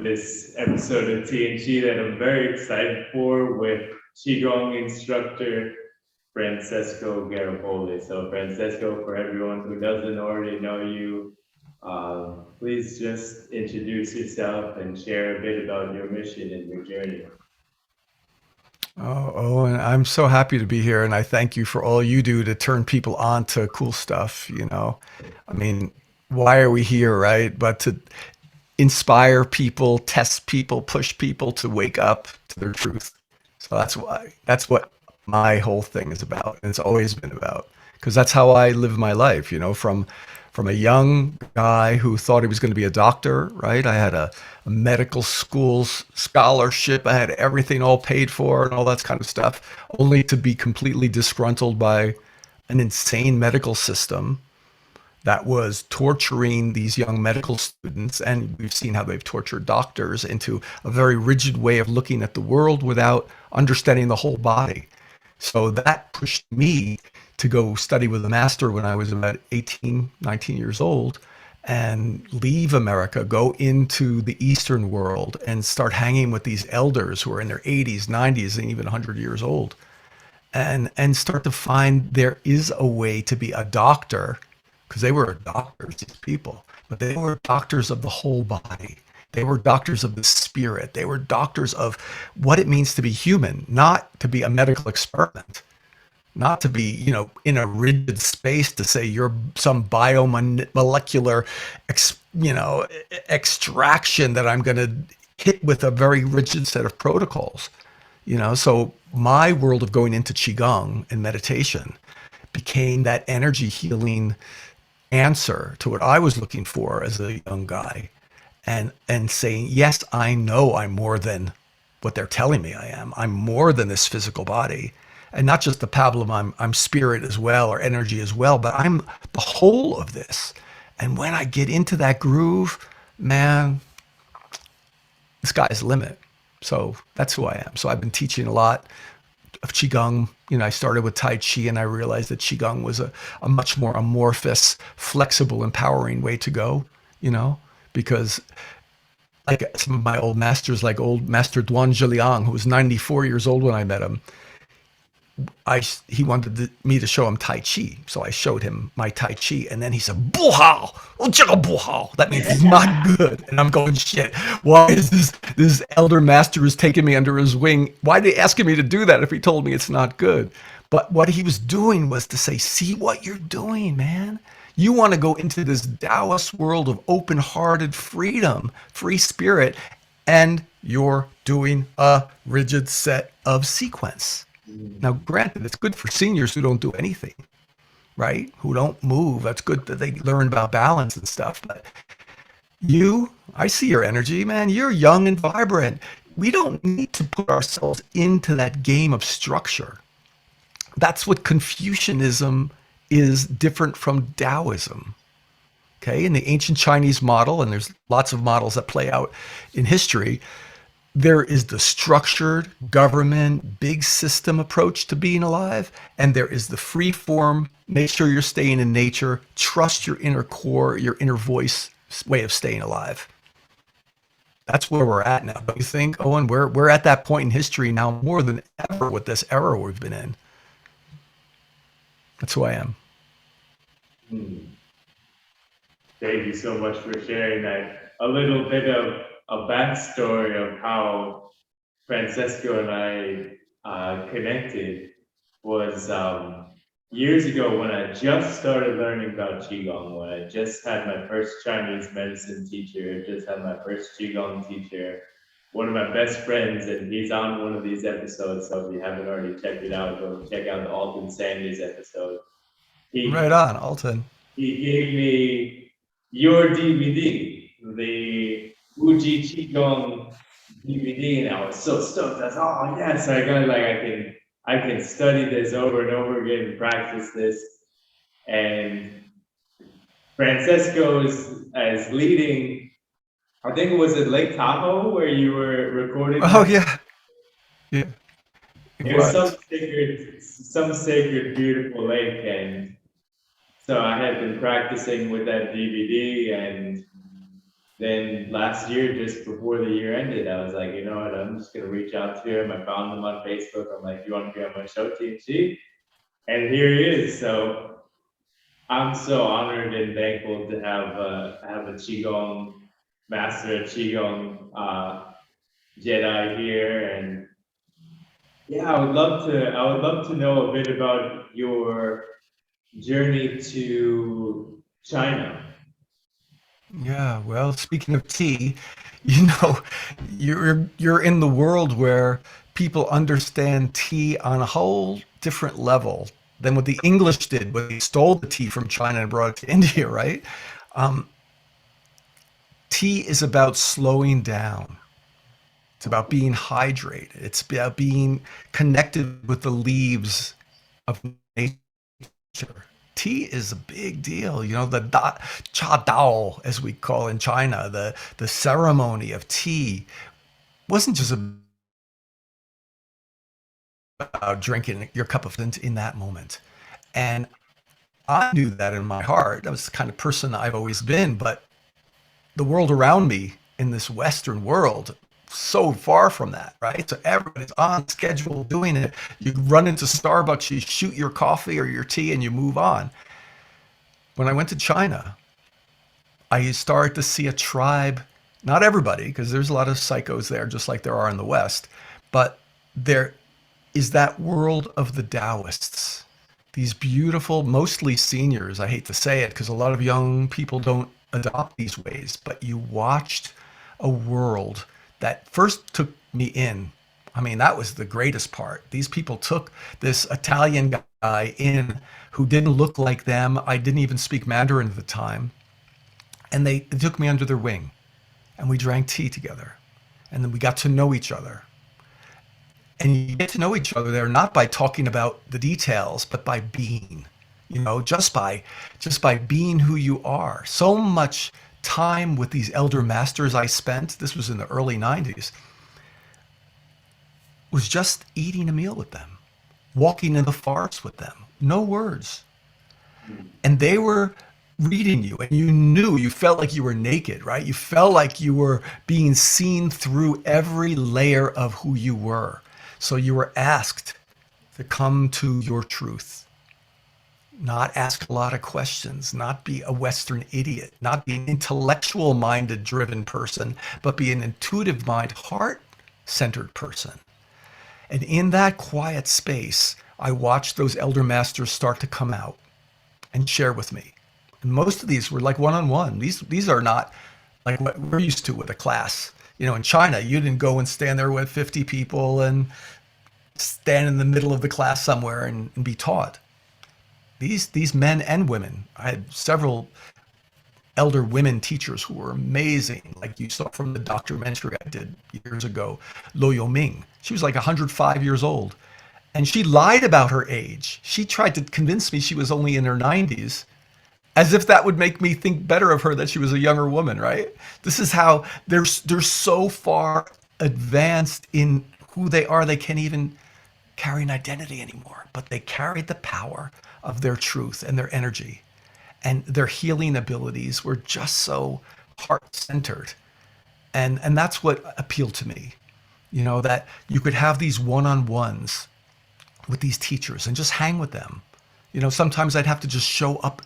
to this episode of T&G that I'm very excited for with Qigong instructor Francesco Garripoli. So Francesco, for everyone who doesn't already know you, please just introduce yourself and share a bit about your mission and your journey. Oh, Owen, I'm so happy to be here, and I thank you for all you do to turn people on to cool stuff. I mean, why are we here, right? But to inspire people, test people, push people to wake up to their truth. So that's why. That's what my whole thing is about, and it's always been about. Because that's how I live my life. From a young guy who thought he was going to be a doctor, right? I had a medical school scholarship. I had everything all paid for and all that kind of stuff, only to be completely disgruntled by an insane medical system that was torturing these young medical students. And we've seen how they've tortured doctors into a very rigid way of looking at the world without understanding the whole body. So that pushed me to go study with a master when I was about 18, 19 years old and leave America, go into the Eastern world and start hanging with these elders who are in their 80s, 90s, and even 100 years old, and start to find there is a way to be a doctor, because they were doctors, these people, but they were doctors of the whole body. They were doctors of the spirit. They were doctors of what it means to be human, not to be a medical experiment, not to be, in a rigid space to say you're some biomolecular, extraction that I'm going to hit with a very rigid set of protocols. So my world of going into Qigong and meditation became that energy healing answer to what I was looking for as a young guy, and saying, yes, I know I'm more than what they're telling me I am. I'm more than this physical body, and not just the pablum. I'm spirit as well, or energy as well, but I'm the whole of this. And when I get into that groove, man, the sky's the limit. So that's who I am. So I've been teaching a lot of Qigong. I started with Tai Chi, and I realized that Qigong was a much more amorphous, flexible, empowering way to go, because like some of my old masters, like old Master Duan, who was 94 years old when I met him, he wanted me to show him Tai Chi. So I showed him my Tai Chi, and then he said, "Buhao, buhao." That means it's not good. And I'm going, shit, why is this elder master is taking me under his wing? Why are they asking me to do that if he told me it's not good? But what he was doing was to say, see what you're doing, man. You want to go into this Taoist world of open-hearted freedom, free spirit, and you're doing a rigid set of sequence. Now, granted, it's good for seniors who don't do anything, right? Who don't move. That's good that they learn about balance and stuff. But I see your energy, man. You're young and vibrant. We don't need to put ourselves into that game of structure. That's what Confucianism is different from Taoism. Okay, in the ancient Chinese model, and there's lots of models that play out in history, there is the structured government, big system approach to being alive, and there is the free form, make sure you're staying in nature, trust your inner core, your inner voice way of staying alive. That's where we're at now, don't you think, Owen? We're at that point in history now more than ever with this era we've been in. That's who I am. Thank you so much for sharing that. A little bit of a backstory of how Francesco and I connected was years ago when I just started learning about Qigong, when I just had my first Chinese medicine teacher, just had my first Qigong teacher, one of my best friends, and he's on one of these episodes, so if you haven't already checked it out, go check out the Alton Sandys episode. Right on, Alton. He gave me your DVD, the Uji Qigong DVD, and I was so stoked. I was, oh yes, I got I can study this over and over again and practice this. And Francesco is leading, I think it was at Lake Tahoe where you were recording. Oh yeah. Yeah. It was some sacred, beautiful lake, and so I had been practicing with that DVD, and then last year, just before the year ended, I was like, you know what, I'm just gonna reach out to him. I found him on Facebook. I'm like, you want to be on my show, Team Chi? And here he is. So I'm so honored and thankful to have a Qigong master, a Qigong Jedi here, and yeah, I would love to know a bit about your journey to China. Yeah, well, speaking of tea, you know, you're in the world where people understand tea on a whole different level than what the English did when they stole the tea from China and brought it to India, right? Um, Tea is about slowing down. It's about being hydrated. It's about being connected with the leaves of nature. Tea is a big deal. You know, the cha dao, as we call in China, the ceremony of tea wasn't just about drinking your cup of tea in that moment. And I knew that in my heart. That was the kind of person I've always been. But the world around me in this Western world, so far from that, right? So everybody's on schedule doing it. You run into Starbucks, you shoot your coffee or your tea, and you move on. When I went to China, I started to see a tribe, not everybody, because there's a lot of psychos there, just like there are in the West, but there is that world of the Taoists. These beautiful, mostly seniors, I hate to say it, because a lot of young people don't adopt these ways, but you watched a world that first took me in. I mean, that was the greatest part. These people took this Italian guy in who didn't look like them. I didn't even speak Mandarin at the time. And they took me under their wing and we drank tea together. And then we got to know each other. And you get to know each other there not by talking about the details, but by being, just by being who you are. So much time with these elder masters I spent, this was in the early 90s, was just eating a meal with them, walking in the forest with them, no words. And they were reading you and you felt like you were naked, right? You felt like you were being seen through every layer of who you were. So you were asked to come to your truth, not ask a lot of questions, not be a Western idiot, not be an intellectual minded driven person, but be an intuitive mind, heart centered person. And in that quiet space, I watched those elder masters start to come out and share with me. And most of these were like one-on-one. These are not like what we're used to with a class. You know, in China, you didn't go and stand there with 50 people and stand in the middle of the class somewhere and be taught. These men and women, I had several elder women teachers who were amazing. Like you saw from the documentary I did years ago, Lo Yoming. She was like 105 years old. And she lied about her age. She tried to convince me she was only in her 90s, as if that would make me think better of her that she was a younger woman, right? This is how they're so far advanced in who they are, they can't even carry an identity anymore, but they carried the power of their truth and their energy. And their healing abilities were just so heart-centered. And that's what appealed to me, that you could have these one-on-ones with these teachers and just hang with them. Sometimes I'd have to just show up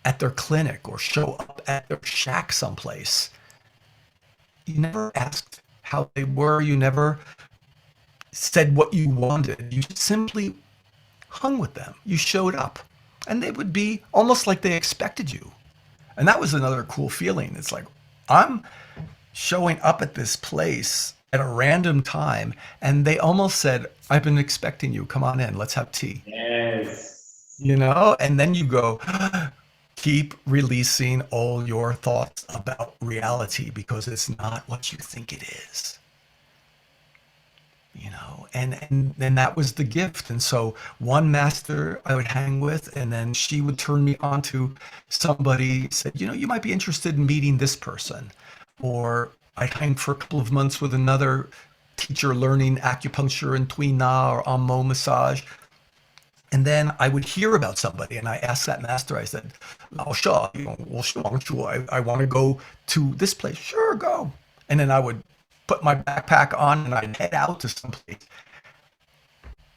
at their clinic or show up at their shack someplace. You never asked how they were. You never said what you wanted. You simply hung with them. You showed up. And they would be almost like they expected you. And that was another cool feeling. It's like, I'm showing up at this place at a random time, and they almost said, I've been expecting you. Come on in. Let's have tea. Yes. And then you go, keep releasing all your thoughts about reality because it's not what you think it is. And then that was the gift. And so one master I would hang with, and then she would turn me on to somebody, said, you might be interested in meeting this person. Or I'd hang for a couple of months with another teacher learning acupuncture and Tui Na or Amo massage. And then I would hear about somebody, and I asked that master, I said, Lao Sha, I want to go to this place. Sure, go. And then I would put my backpack on and I'd head out to someplace.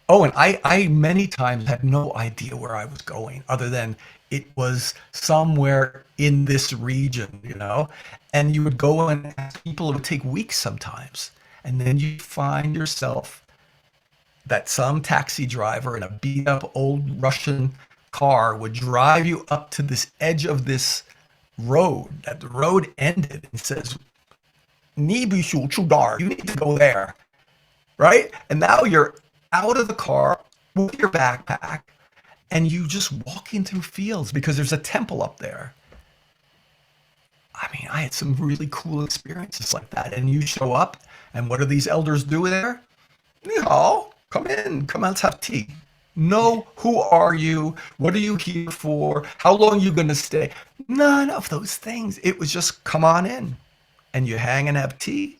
Oh, and I many times had no idea where I was going other than it was somewhere in this region, you know? And you would go and ask people, it would take weeks sometimes. And then you find yourself that some taxi driver in a beat up old Russian car would drive you up to this edge of this road, that the road ended and says, "Ni shu chu dar, you need to go there." Right? And now you're out of the car with your backpack and you just walking through fields because there's a temple up there. I mean, I had some really cool experiences like that. And you show up, and what do these elders do there? Ni hao, come in, come out, have tea. No, who are you? What are you here for? How long are you going to stay? None of those things. It was just come on in, and you hang and have tea,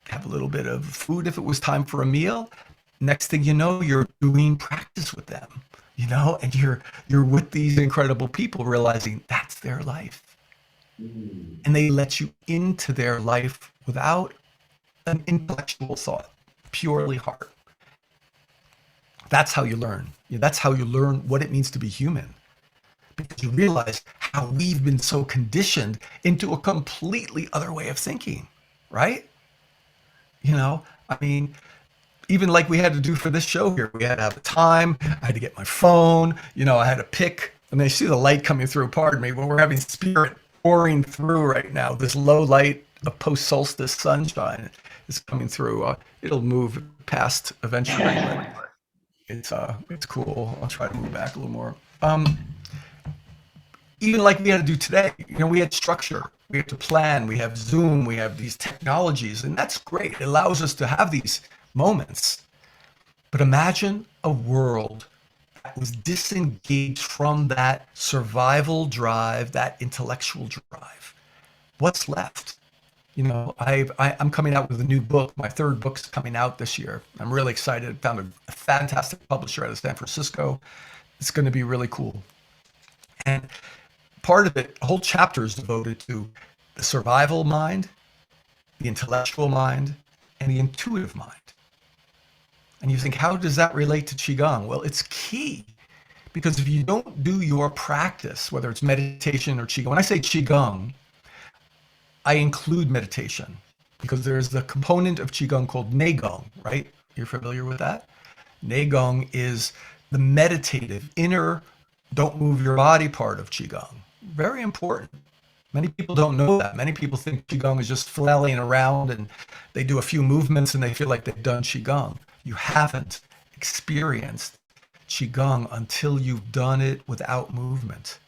have a little bit of food if it was time for a meal. Next thing you know, you're doing practice with them, you know, and you're with these incredible people, realizing that's their life. And they let you into their life without an intellectual thought, purely heart. That's how you learn. That's how you learn what it means to be human. Because you realize how we've been so conditioned into a completely other way of thinking, right? You know, I mean, even like we had to do for this show here, we had to have the time, I had to get my phone, you know, I had to pick, and I see the light coming through, pardon me, but we're having spirit pouring through right now. This low light of post-solstice sunshine is coming through. It'll move past eventually, but it's cool. I'll try to move back a little more. Even like we had to do today, you know, we had structure, we had to plan, we have Zoom, we have these technologies, and that's great. It allows us to have these moments. But imagine a world that was disengaged from that survival drive, that intellectual drive. What's left? You know, I'm coming out with a new book. My third book's coming out this year. I'm really excited. I found a fantastic publisher out of San Francisco. It's going to be really cool. And part of it, a whole chapter is devoted to the survival mind, the intellectual mind, and the intuitive mind. And you think, how does that relate to Qigong? Well, it's key, because if you don't do your practice, whether it's meditation or Qigong, when I say Qigong, I include meditation, because there's the component of Qigong called Neigong, right? You're familiar with that? Neigong is the meditative, inner, don't move your body part of Qigong. Very important. Many people don't know that. Many people think Qigong is just flailing around and they do a few movements and they feel like they've done Qigong. You haven't experienced Qigong until you've done it without movement,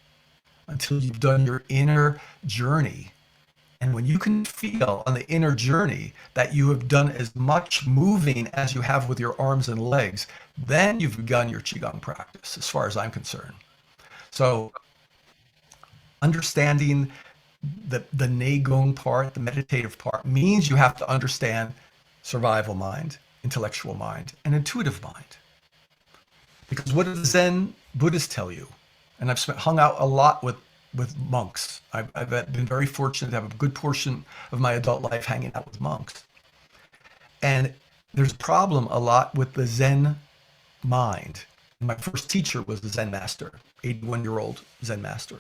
until you've done your inner journey. And when you can feel on the inner journey that you have done as much moving as you have with your arms and legs, then you've begun your Qigong practice, as far as I'm concerned. So understanding the Neigong part, the meditative part, means you have to understand survival mind, intellectual mind, and intuitive mind. Because what do the Zen Buddhists tell you? And I've hung out a lot with monks. I've been very fortunate to have a good portion of my adult life hanging out with monks. And there's a problem a lot with the Zen mind. My first teacher was the Zen master, 81-year-old Zen master.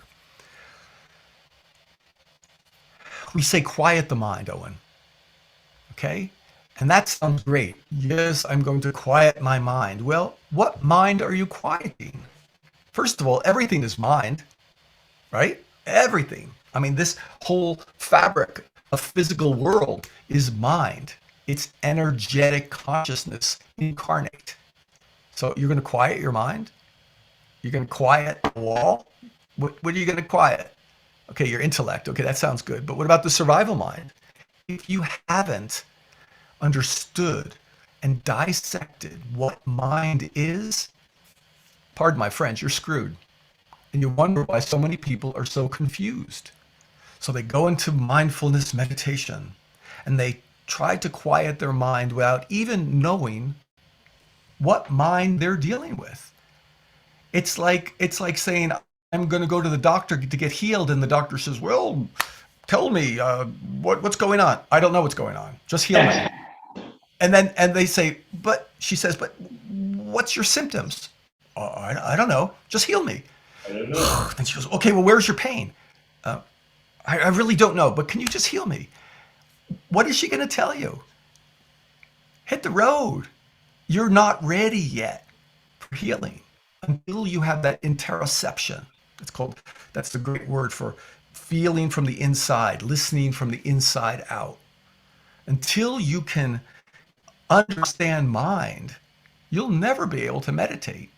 We say quiet the mind, Owen. Okay? And that sounds great. Yes, I'm going to quiet my mind. Well, what mind are you quieting? First of all, everything is mind, right? Everything. I mean, this whole fabric of physical world is mind. It's energetic consciousness incarnate. So you're going to quiet your mind? You're going to quiet the wall? What are you going to quiet? Okay, your intellect. Okay, that sounds good. But what about the survival mind? If you haven't understood and dissected what mind is, pardon my French, you're screwed. And you wonder why so many people are so confused. So they go into mindfulness meditation and they try to quiet their mind without even knowing what mind they're dealing with. It's like saying I'm going to go to the doctor to get healed, and the doctor says, "Well, tell me what's going on." I don't know what's going on. Just heal me. And they say, but she says, but what's your symptoms? I don't know. Just heal me. I don't know. And she goes, okay, well, where's your pain? Uh, I really don't know, but can you just heal me? What is she going to tell you? Hit the road. You're not ready yet for healing until you have that interoception. That's the great word for feeling from the inside, listening from the inside out. Until you can understand mind, you'll never be able to meditate.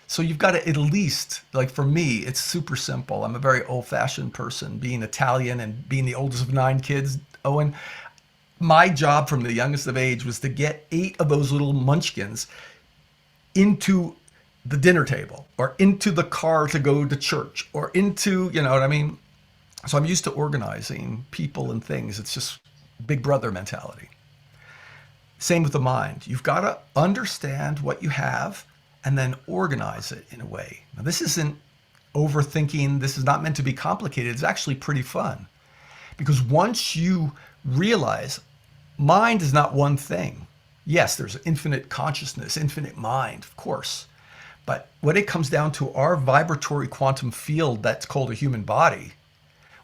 So you've got to at least, like for me, it's super simple. I'm a very old fashioned person, being Italian and being the oldest of 9 kids, Owen. My job from the youngest of age was to get 8 of those little munchkins into the dinner table or into the car to go to church or into, you know what I mean? So I'm used to organizing people and things. It's just big brother mentality. Same with the mind. You've got to understand what you have and then organize it in a way. Now, this isn't overthinking. This is not meant to be complicated. It's actually pretty fun because once you realize mind is not one thing. Yes, there's infinite consciousness, infinite mind, of course. But when it comes down to our vibratory quantum field that's called a human body,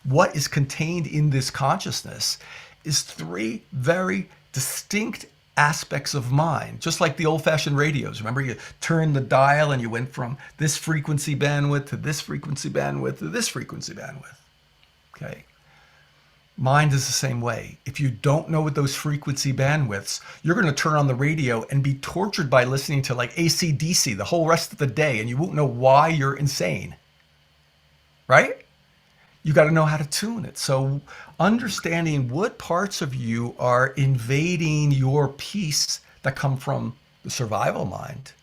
what is contained in this consciousness is 3 very distinct aspects of mind, just like the old-fashioned radios. Remember, you turned the dial and you went from this frequency bandwidth to this frequency bandwidth to this frequency bandwidth. Okay. Mind is the same way. If you don't know what those frequency bandwidths, you're going to turn on the radio and be tortured by listening to like AC/DC the whole rest of the day, and you won't know why you're insane. Right? You got to know how to tune it. So understanding what parts of you are invading your peace that come from the survival mind,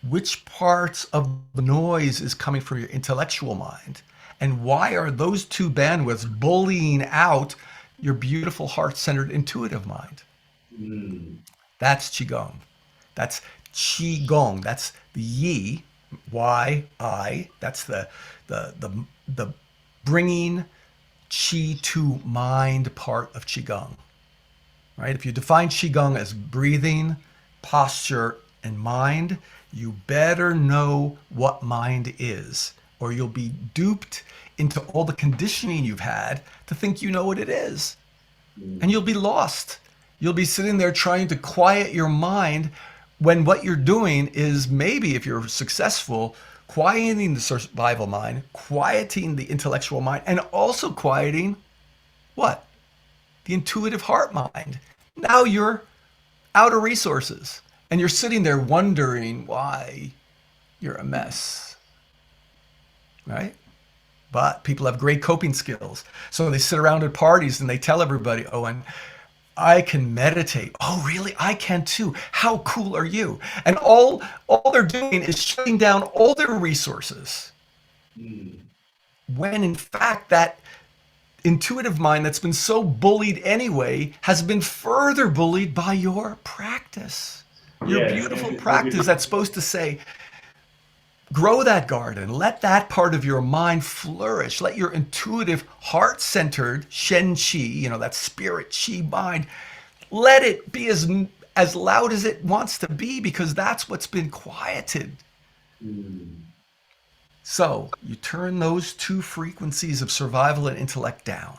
which parts of the noise is coming from your intellectual mind, and why are those 2 bandwidths bullying out your beautiful heart-centered intuitive mind. That's Qigong. That's Qigong. That's the Yi, Y, I. That's the bringing Qi to mind part of Qigong, right? If you define Qigong as breathing, posture, and mind, you better know what mind is, or you'll be duped into all the conditioning you've had to think you know what it is. And you'll be lost. You'll be sitting there trying to quiet your mind when what you're doing is, maybe if you're successful, quieting the survival mind, quieting the intellectual mind, and also quieting what? The intuitive heart mind. Now you're out of resources and you're sitting there wondering why you're a mess, right? But people have great coping skills. So they sit around at parties and they tell everybody, oh, and I can meditate. Oh, really? I can too. How cool are you? And all they're doing is shutting down all their resources. When in fact, that intuitive mind that's been so bullied anyway has been further bullied by your practice. Your beautiful practice that's supposed to say, grow that garden, let that part of your mind flourish, let your intuitive, heart-centered Shen Qi, that spirit Qi mind, let it be as loud as it wants to be, because that's what's been quieted. So you turn those 2 frequencies of survival and intellect down,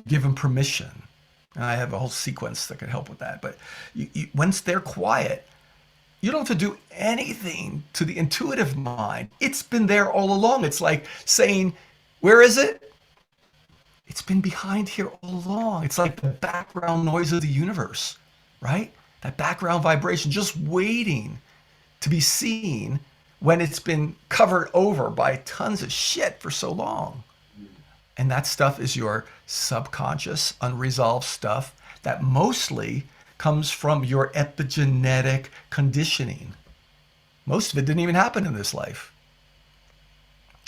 give them permission. And I have a whole sequence that can help with that. But once they're quiet, you don't have to do anything to the intuitive mind. It's been there all along. It's like saying, where is it? It's been behind here all along. It's like the background noise of the universe, right? That background vibration just waiting to be seen when it's been covered over by tons of shit for so long. And that stuff is your subconscious, unresolved stuff that mostly comes from your epigenetic conditioning. Most of it didn't even happen in this life.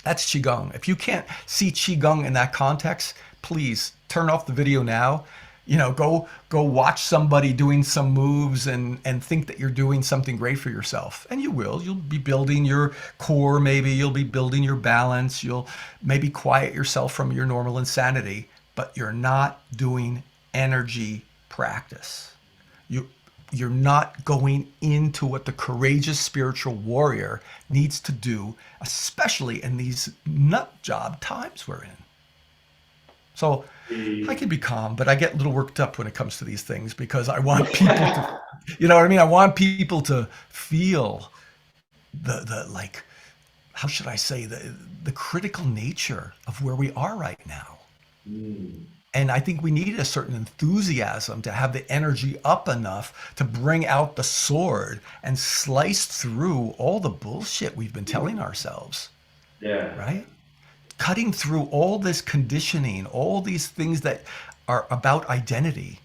That's Qigong. If you can't see Qigong in that context, please turn off the video now, Go watch somebody doing some moves and think that you're doing something great for yourself, and you'll be building your core, maybe you'll be building your balance, you'll maybe quiet yourself from your normal insanity, but you're not doing energy practice. You you're not going into what the courageous spiritual warrior needs to do, especially in these nut job times we're in. So I can The be calm, but I get a little worked up when it comes to these things because I want people to, you know what I mean? I want people to feel the like, how should I say, the critical nature of where we are right now. mm, And I think we need a certain enthusiasm to have the energy up enough to bring out the sword and slice through all the bullshit we've been telling ourselves, yeah. right? Cutting through all this conditioning, all these things that are about identity,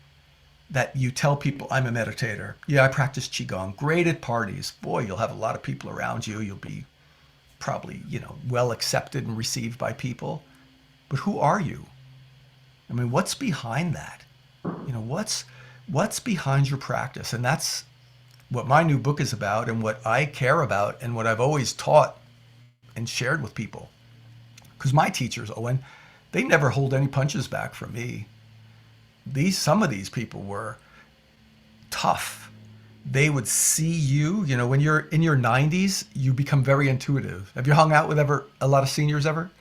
that you tell people, I'm a meditator. Yeah, I practice Qigong. Great at parties. Boy, you'll have a lot of people around you. You'll be probably, well accepted and received by people. But who are you? I mean, what's behind that? What's behind your practice? And that's what my new book is about and what I care about and what I've always taught and shared with people. Because my teachers, Owen, they never hold any punches back from me. Some of these people were tough. They would see you, when you're in your 90s, you become very intuitive. Have you hung out with ever a lot of seniors ever?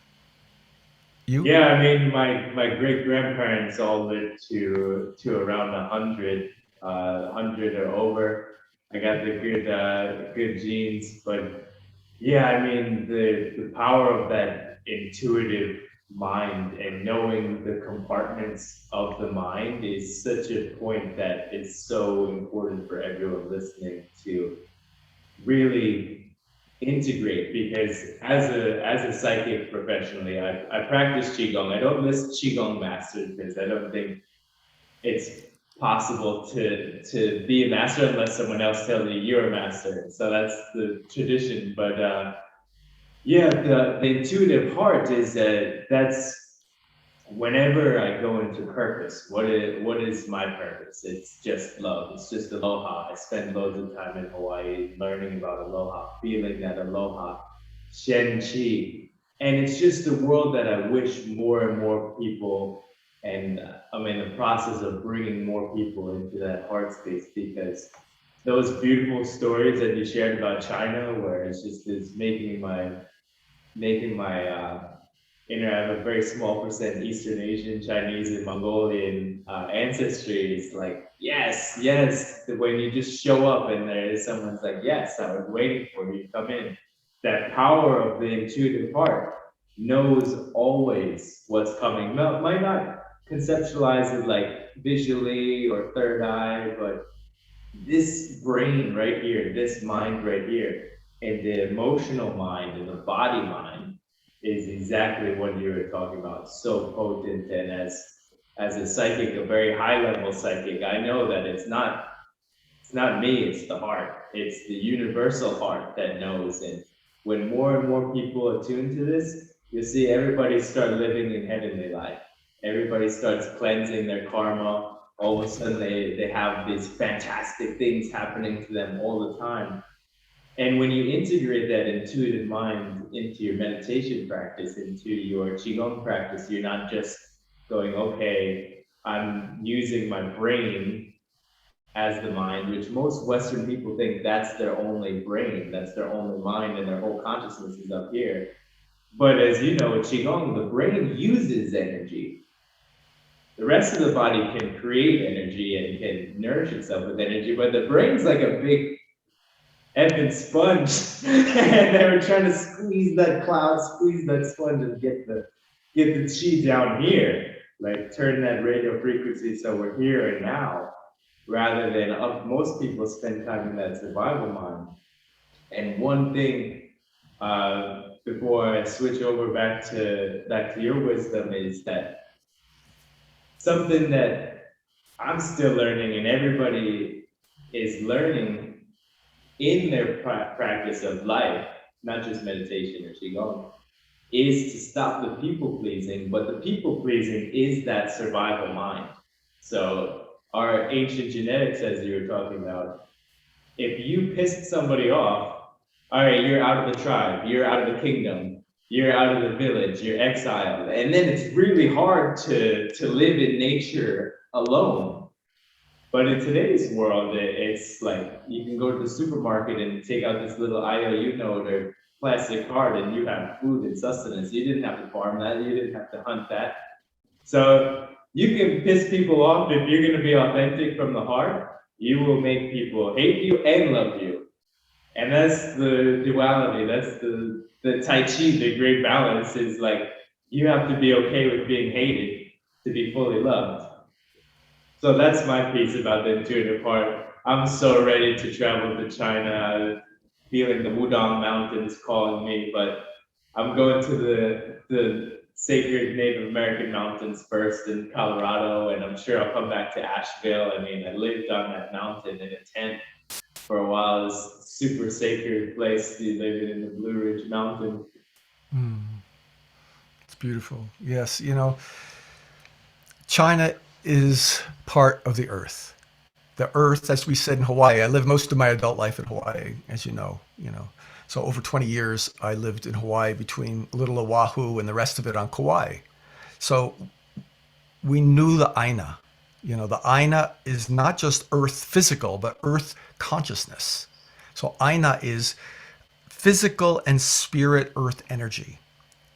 You? Yeah, I mean, my great grandparents all lived to around 100, 100 or over. I got the good genes, but yeah, I mean, the power of that intuitive mind and knowing the compartments of the mind is such a point that is so important for everyone listening to really integrate, because as a psychic professionally, I practice qigong. I don't list qigong masters because I don't think it's possible to be a master unless someone else tells you you're a master. So that's the tradition. But yeah, the intuitive heart is that's whenever I go into purpose, what is my purpose? It's just love. It's just aloha. I spend loads of time in Hawaii learning about aloha, feeling that aloha, Shen Qi, and it's just a world that I wish more and more people. And I'm in the process of bringing more people into that heart space, because those beautiful stories that you shared about China, where it's just this making my I have a very small percent Eastern Asian, Chinese, and Mongolian ancestry. It's like, yes, yes. When you just show up and someone's like, yes, I was waiting for you to come in. That power of the intuitive heart knows always what's coming. No, might not conceptualize it like visually or third eye, but this brain right here, this mind right here, and the emotional mind and the body mind is exactly what you were talking about. So potent, and as a psychic, a very high level psychic, I know that it's not me, it's the heart. It's the universal heart that knows. And when more and more people attune to this, you'll see everybody start living in heavenly life. Everybody starts cleansing their karma. All of a sudden, they have these fantastic things happening to them all the time. And when you integrate that intuitive mind into your meditation practice, into your Qigong practice, you're not just going, okay, I'm using my brain as the mind, which most Western people think that's their only brain, that's their only mind, and their whole consciousness is up here. But as you know, with Qigong, the brain uses energy. The rest of the body can create energy and can nourish itself with energy, but the brain's like a big effing sponge. And they were trying to squeeze that cloud, squeeze that sponge, and get the chi down here, like turn that radio frequency so we're here and now, rather than up. Most people spend time in that survival mind. And one thing, before I switch over back to your wisdom, is that something that I'm still learning, and everybody is learning in their practice of life, not just meditation or qigong, is to stop the people pleasing. But the people pleasing is that survival mind. So our ancient genetics, as you were talking about, if you pissed somebody off, all right, you're out of the tribe, you're out of the kingdom, you're out of the village, you're exiled. And then it's really hard to live in nature alone. But in today's world, it's like you can go to the supermarket and take out this little IOU note or plastic card and you have food and sustenance. You didn't have to farm that, you didn't have to hunt that. So you can piss people off if you're going to be authentic from the heart. You will make people hate you and love you. And that's the duality. That's the Tai Chi, the great balance is like you have to be okay with being hated to be fully loved. So that's my piece about the intuitive part. I'm so ready to travel to China, feeling the Wudang Mountains calling me, but I'm going to the sacred Native American mountains first in Colorado, and I'm sure I'll come back to Asheville. I mean, I lived on that mountain in a tent for a while. It's a super sacred place, living in the Blue Ridge Mountain. It's beautiful. Yes, China is part of the earth. The earth, as we said in Hawaii, I lived most of my adult life in Hawaii, as you know. So over 20 years, I lived in Hawaii between Little Oahu and the rest of it on Kauai. So we knew the Aina. The Aina is not just earth physical, but earth consciousness. So Aina is physical and spirit earth energy.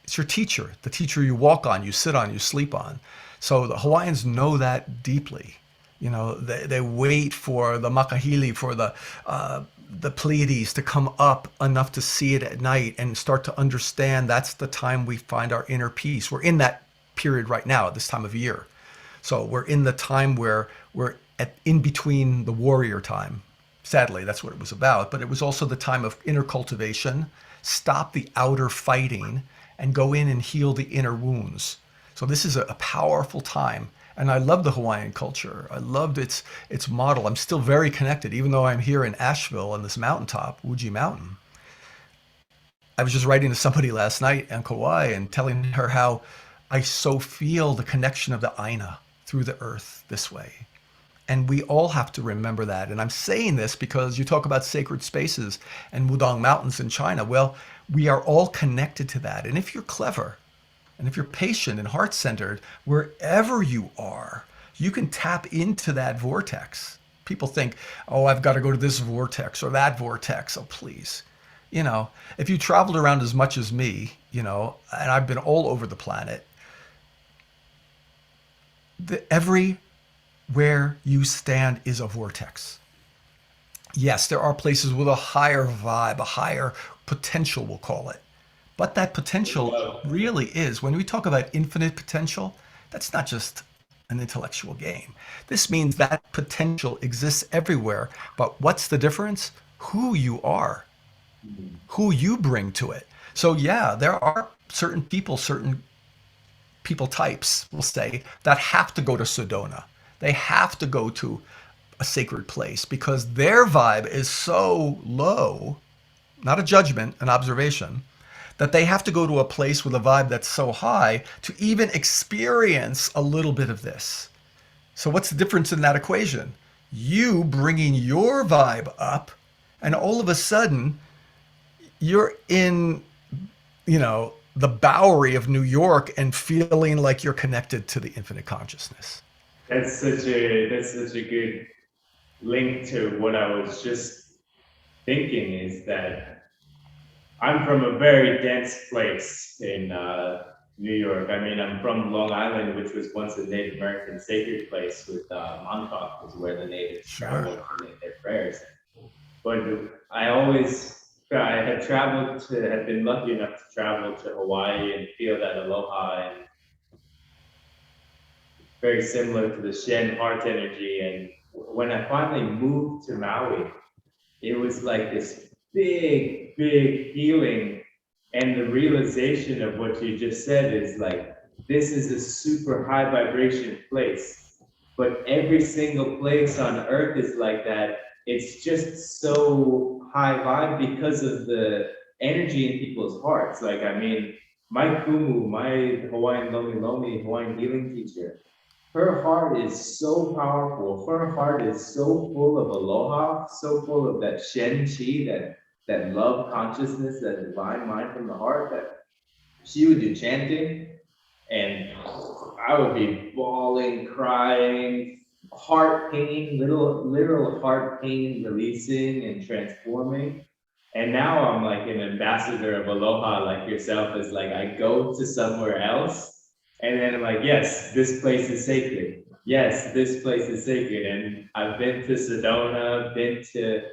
It's your teacher, the teacher you walk on, you sit on, you sleep on. So the Hawaiians know that deeply. They wait for the makahili, for the Pleiades to come up enough to see it at night and start to understand that's the time we find our inner peace. We're in that period right now at this time of year. So we're in the time where we're in between the warrior time. Sadly, that's what it was about. But it was also the time of inner cultivation, stop the outer fighting, and go in and heal the inner wounds. So this is a powerful time. And I love the Hawaiian culture. I loved its model. I'm still very connected, even though I'm here in Asheville on this mountaintop, Fuji Mountain. I was just writing to somebody last night on Kauai and telling her how I so feel the connection of the Aina through the earth this way. And we all have to remember that. And I'm saying this because you talk about sacred spaces and Wudang Mountains in China. Well, we are all connected to that. And if you're clever, and if you're patient and heart centered, wherever you are, you can tap into that vortex. People think, oh, I've got to go to this vortex or that vortex. Oh, please. If you traveled around as much as me, and I've been all over the planet, everywhere you stand is a vortex. Yes, there are places with a higher vibe, a higher potential, we'll call it. But that potential really is, when we talk about infinite potential, that's not just an intellectual game. This means that potential exists everywhere. But what's the difference? Who you are, who you bring to it. So yeah, there are certain people types, we'll say, that have to go to Sedona. They have to go to a sacred place because their vibe is so low, not a judgment, an observation, that they have to go to a place with a vibe that's so high to even experience a little bit of this. So what's the difference in that equation? You bringing your vibe up, and all of a sudden you're in, the Bowery of New York and feeling like you're connected to the infinite consciousness. That's such a good link to what I was just thinking, is that I'm from a very dense place in New York. I mean, I'm from Long Island, which was once a Native American sacred place with Montauk, was where the natives traveled to make their prayers. But I had been lucky enough to travel to Hawaii and feel that aloha, and very similar to the Shen heart energy. And when I finally moved to Maui, it was like this big, big healing. And the realization of what you just said is like, this is a super high vibration place, but every single place on earth is like that. It's just so high vibe because of the energy in people's hearts. Like, I mean, my Kumu, my Hawaiian Lomi Lomi, Hawaiian healing teacher, her heart is so powerful. Her heart is so full of aloha, so full of that Shen Qi, that love consciousness, that divine mind from the heart, that she would do chanting, and I would be bawling, crying, heart pain, literal heart pain releasing and transforming. And now I'm like an ambassador of aloha, like yourself, is like I go to somewhere else, and then I'm like, yes, this place is sacred. Yes, this place is sacred. And I've been to Sedona, been to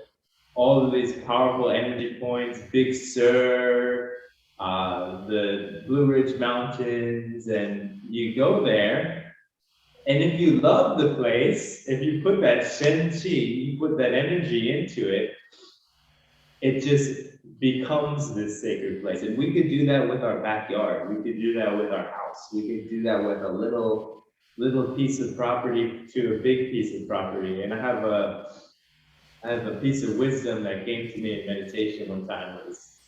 all of these powerful energy points, Big Sur, the Blue Ridge Mountains, and you go there. And if you love the place, if you put that Shen Qi, you put that energy into it, it just becomes this sacred place. And we could do that with our backyard. We could do that with our house. We could do that with a little piece of property to a big piece of property. And I have a piece of wisdom that came to me in meditation one time. Was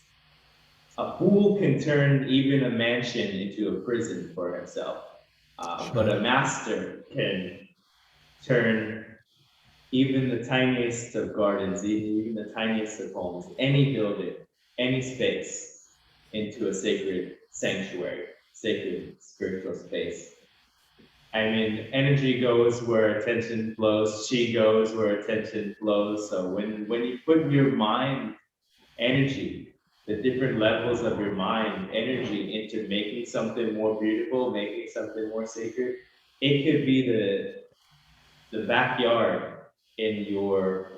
a fool can turn even a mansion into a prison for himself, but a master can turn even the tiniest of gardens, even the tiniest of homes, any building, any space, into a sacred sanctuary, sacred spiritual space. I mean, energy goes where attention flows, chi goes where attention flows. So when you put your mind energy, the different levels of your mind energy into making something more beautiful, making something more sacred, it could be the backyard in your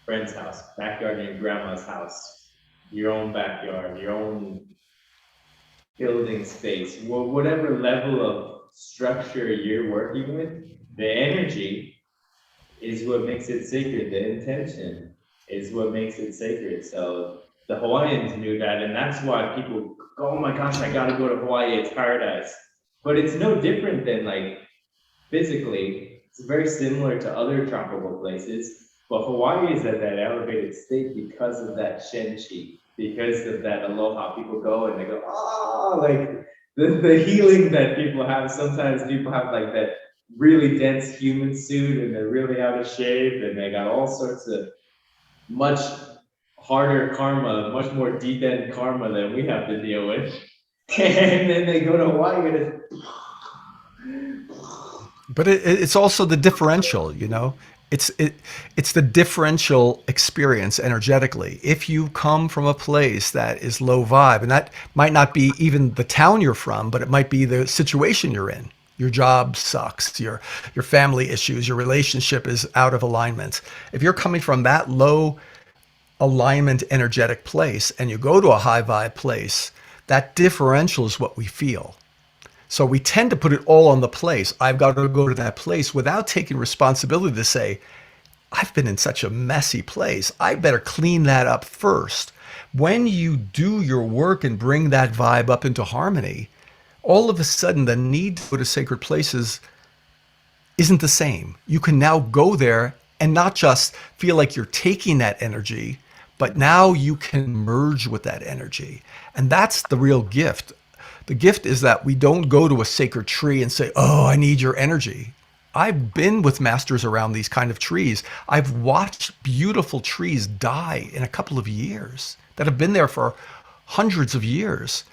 friend's house, backyard in your grandma's house, your own backyard, your own building space, whatever level of structure you're working with, the energy is what makes it sacred. The intention is what makes it sacred. So the Hawaiians knew that, and that's why people go, oh my gosh, I gotta go to Hawaii, it's paradise. But it's no different than like physically, it's very similar to other tropical places. But Hawaii is at that elevated state because of that Shen Qi, because of that aloha. People go and they go, like the healing that people have. Sometimes people have like that really dense human suit and they're really out of shape and they got all sorts of much harder karma, much more deep end karma than we have to deal with. And then they go to Hawaii and But it's also the differential, you know. It's the differential experience energetically. If you come from a place that is low vibe, and that might not be even the town you're from, but it might be the situation you're in. Your job sucks. Your family issues. Your relationship is out of alignment. If you're coming from that low alignment energetic place and you go to a high vibe place, that differential is what we feel. So we tend to put it all on the place. I've got to go to that place without taking responsibility to say, I've been in such a messy place. I better clean that up first. When you do your work and bring that vibe up into harmony, all of a sudden the need to go to sacred places isn't the same. You can now go there and not just feel like you're taking that energy, but now you can merge with that energy. And that's the real gift. The gift is that we don't go to a sacred tree and say, oh, I need your energy. I've been with masters around these kind of trees. I've watched beautiful trees die in a couple of years that have been there for hundreds of years.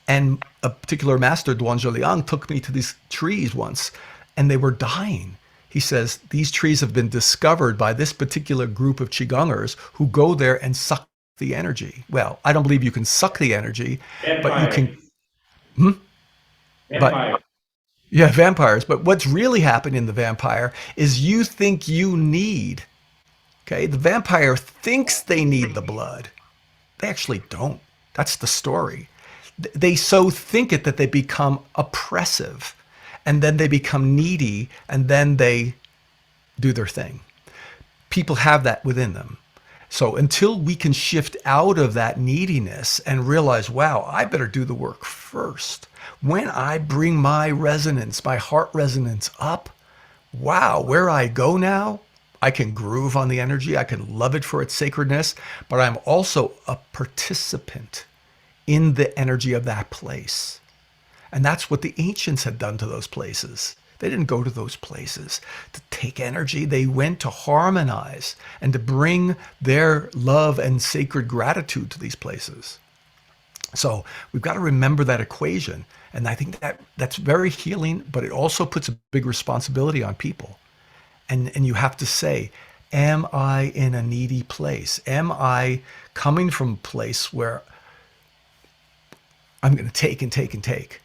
And a particular master, Duan, took me to these trees once and they were dying. He says, these trees have been discovered by this particular group of Qigongers who go there and suck the energy. Well, I don't believe you can suck the energy, but you can. vampire. But yeah, vampires. But what's really happening in the vampire is you think you need, okay? The vampire thinks they need the blood. They actually don't. That's the story. They so think it that they become oppressive and then they become needy and then they do their thing. People have that within them. So until we can shift out of that neediness and realize, wow, I better do the work first. When I bring my resonance, my heart resonance up, wow, where I go now, I can groove on the energy. I can love it for its sacredness, but I'm also a participant in the energy of that place. And that's what the ancients had done to those places. They didn't go to those places to take energy. They went to harmonize and to bring their love and sacred gratitude to these places. So we've got to remember that equation. And I think that that's very healing, but it also puts a big responsibility on people. And you have to say, am I in a needy place? Am I coming from a place where I'm going to take and take and take?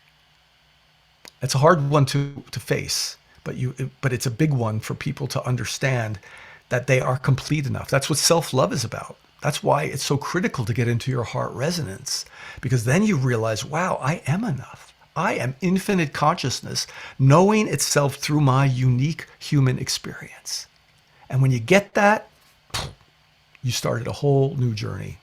It's a hard one to face, but it's a big one for people to understand that they are complete enough. That's what self-love is about. That's why it's so critical to get into your heart resonance, because then you realize, wow, I am enough. I am infinite consciousness, knowing itself through my unique human experience. And when you get that, you started a whole new journey.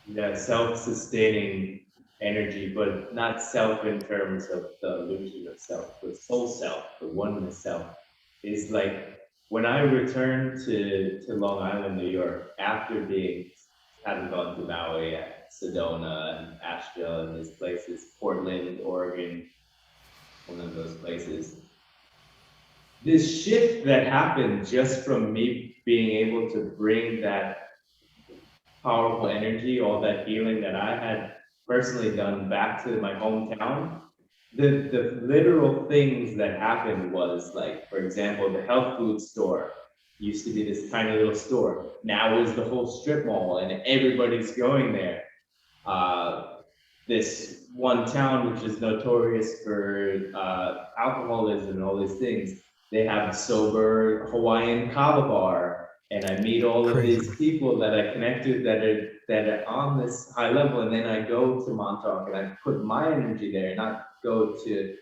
Yeah, self-sustaining energy, but not self in terms of the illusion of self, but soul self, the oneness self, is like when I returned to Long Island, New York, after having gone to Maui, Sedona, and Asheville, and these places, Portland, Oregon, one of those places. This shift that happened just from me being able to bring that powerful energy, all that healing that I had personally done back to my hometown, the literal things that happened was like, for example, the health food store used to be this tiny little store. Now is the whole strip mall and everybody's going there. This one town, which is notorious for alcoholism and all these things, they have a sober Hawaiian Kava bar, and I meet all of Crazy. these people that I connected that are on this high level, and then I go to Montauk and I put my energy there, not go to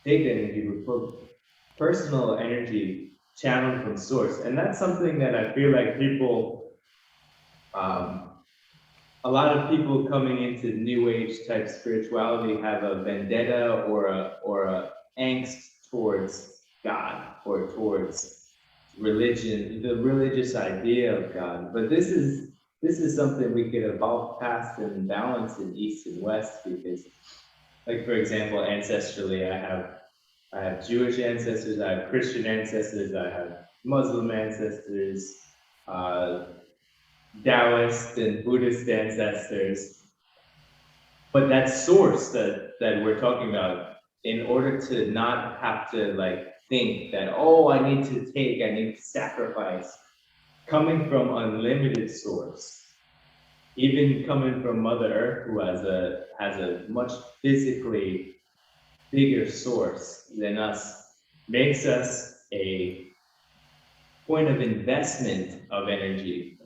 take energy, but put personal energy channeled from source, and that's something that I feel like people. A lot of people coming into new age type spirituality have a vendetta or a angst towards God or towards religion, the religious idea of God. But this is something we could evolve past and balance in East and West, because, like, for example, ancestrally, I have Jewish ancestors, I have Christian ancestors, I have Muslim ancestors, uh, Taoist and Buddhist ancestors. But that source that we're talking about, in order to not have to like think that, oh, I need to sacrifice, coming from unlimited source, even coming from Mother Earth, who has a much physically bigger source than us, makes us a point of investment of energy,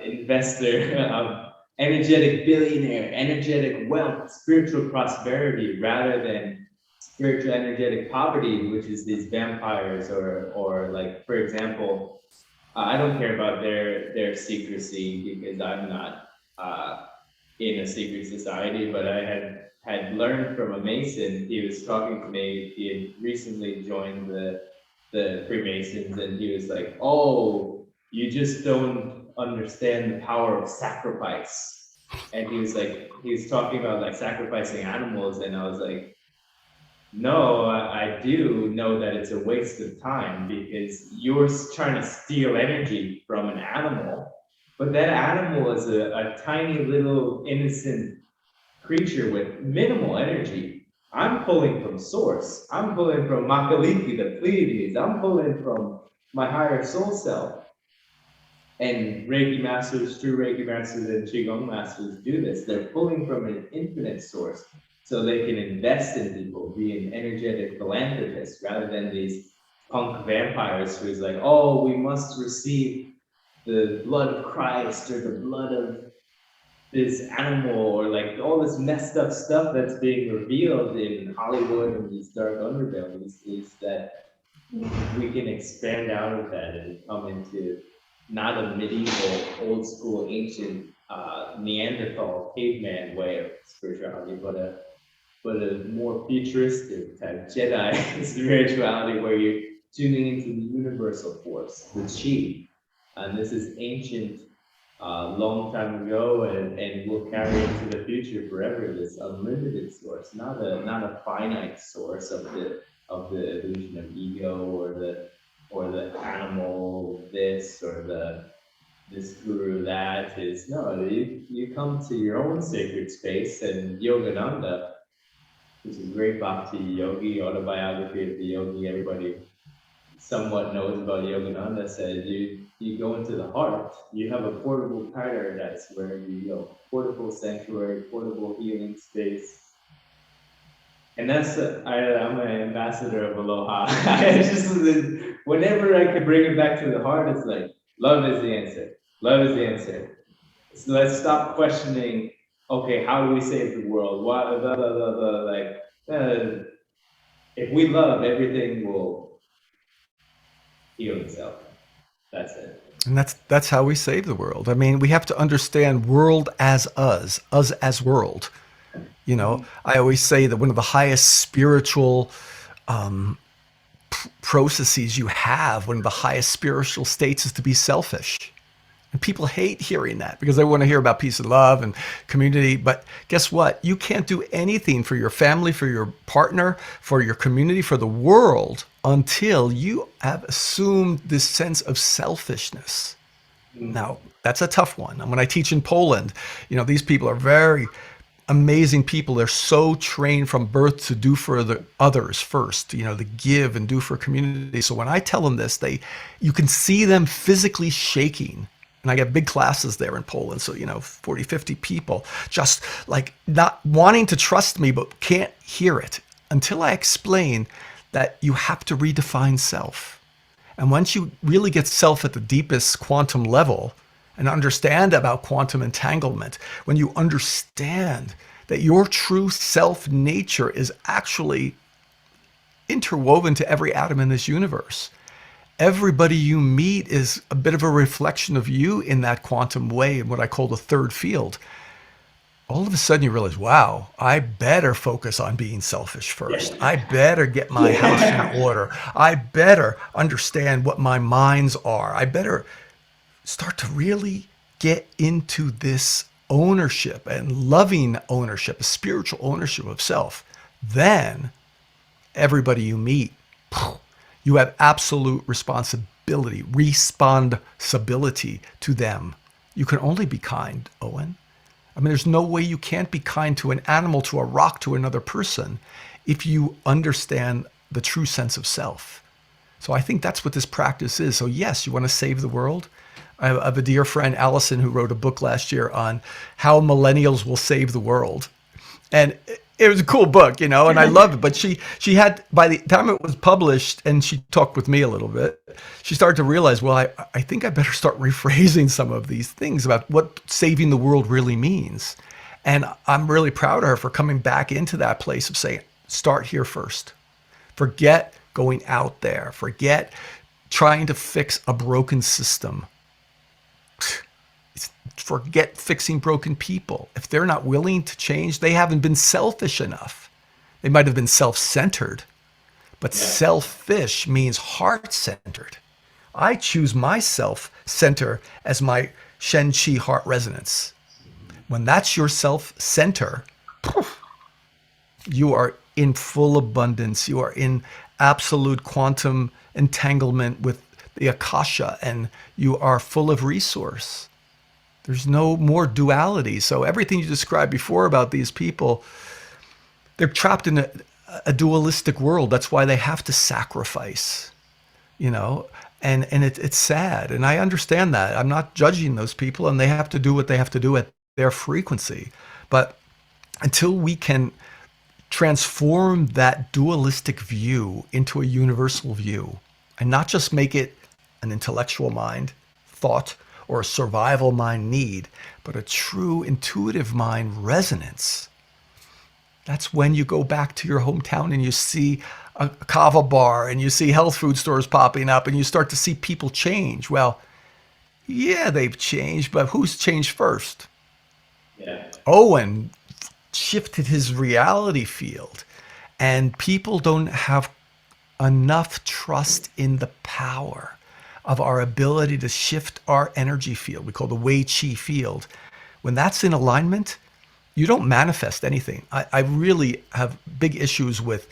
investor, energetic billionaire, energetic wealth, spiritual prosperity, rather than spiritual energetic poverty, which is these vampires, or like, for example, I don't care about their secrecy, because I'm not in a secret society, but I had learned from a Mason. He was talking to me. He had recently joined the Freemasons, and he was like, "Oh, you just don't understand the power of sacrifice." And he was talking about like sacrificing animals, and I was like, "No, I do know that it's a waste of time, because you're trying to steal energy from an animal, but that animal is a tiny little innocent creature with minimal energy. I'm pulling from source. I'm pulling from Makaliki, the Pleiades. I'm pulling from my higher soul self." And Reiki masters, true Reiki masters and Qigong masters do this. They're pulling from an infinite source so they can invest in people, be an energetic philanthropist, rather than these punk vampires who's like, oh, we must receive the blood of Christ or the blood of this animal, or like all this messed up stuff that's being revealed in Hollywood and these dark underbellies, is that we can expand out of that and come into not a medieval, old school, ancient Neanderthal caveman way of spirituality, but a more futuristic type Jedi spirituality, where you're tuning into the universal force, the Qi. And this is ancient, long time ago, and will carry into the future forever. This unlimited source, not a finite source of the illusion of ego, or the animal this, or the this guru that. Is no, you come to your own sacred space. And Yogananda, which is a great bhakti yogi, autobiography of the yogi everybody somewhat knows about Yogananda, said you go into the heart, you have a portable paradise where you go, portable sanctuary, portable healing space. And that's, I'm an ambassador of Aloha. It's just, whenever I can bring it back to the heart, it's like, love is the answer. Love is the answer. So let's stop questioning, okay, how do we save the world? What, blah, blah, blah, blah, like, if we love, everything will heal itself. That's it. And that's how we save the world. I mean, we have to understand world as us as world. You know, I always say that one of the highest spiritual processes you have, one of the highest spiritual states, is to be selfish. And people hate hearing that because they want to hear about peace and love and community. But guess what? You can't do anything for your family, for your partner, for your community, for the world until you have assumed this sense of selfishness. Now, that's a tough one. And when I teach in Poland, you know, these people are very amazing people. They're so trained from birth to do for the others first, you know, to give and do for community. So when I tell them this, you can see them physically shaking. And I get big classes there in Poland. So, you know, 40, 50 people just like not wanting to trust me, but can't hear it until I explain that you have to redefine self. And once you really get self at the deepest quantum level and understand about quantum entanglement, when you understand that your true self nature is actually interwoven to every atom in this universe, everybody you meet is a bit of a reflection of you in that quantum way, in what I call the third field. All of a sudden you realize, wow, I better focus on being selfish first. I better get my house in order. I better understand what my minds are. I better start to really get into this ownership and loving ownership, a spiritual ownership of self. Then everybody you meet, you have absolute responsibility to them. You can only be kind, Owen. I mean, there's no way you can't be kind to an animal, to a rock, to another person if you understand the true sense of self. So I think that's what this practice is. So yes, you want to save the world. I have a dear friend, Allison, who wrote a book last year on how millennials will save the world. And it was a cool book, you know, and I love it. But she had, by the time it was published, and she talked with me a little bit, she started to realize, well, I think I better start rephrasing some of these things about what saving the world really means. And I'm really proud of her for coming back into that place of saying, start here first. Forget going out there. Forget trying to fix a broken system. Forget fixing broken people. If they're not willing to change, they haven't been selfish enough. They might have been self-centered, but selfish means heart-centered. I choose my self-center as my Shen Qi heart resonance. When that's your self-center, you are in full abundance. You are in absolute quantum entanglement with the Akasha, and you are full of resource. There's no more duality. So everything you described before about these people, they're trapped in a dualistic world. That's why they have to sacrifice, you know, and it's sad. And I understand that. I'm not judging those people, and they have to do what they have to do at their frequency. But until we can transform that dualistic view into a universal view and not just make it an intellectual mind thought or a survival mind need, but a true intuitive mind resonance. That's when you go back to your hometown and you see a Kava bar and you see health food stores popping up and you start to see people change. Well, yeah, they've changed, but who's changed first? Yeah. Owen shifted his reality field, and people don't have enough trust in the power of our ability to shift our energy field. We call the Wei Qi field. When that's in alignment, you don't manifest anything. I really have big issues with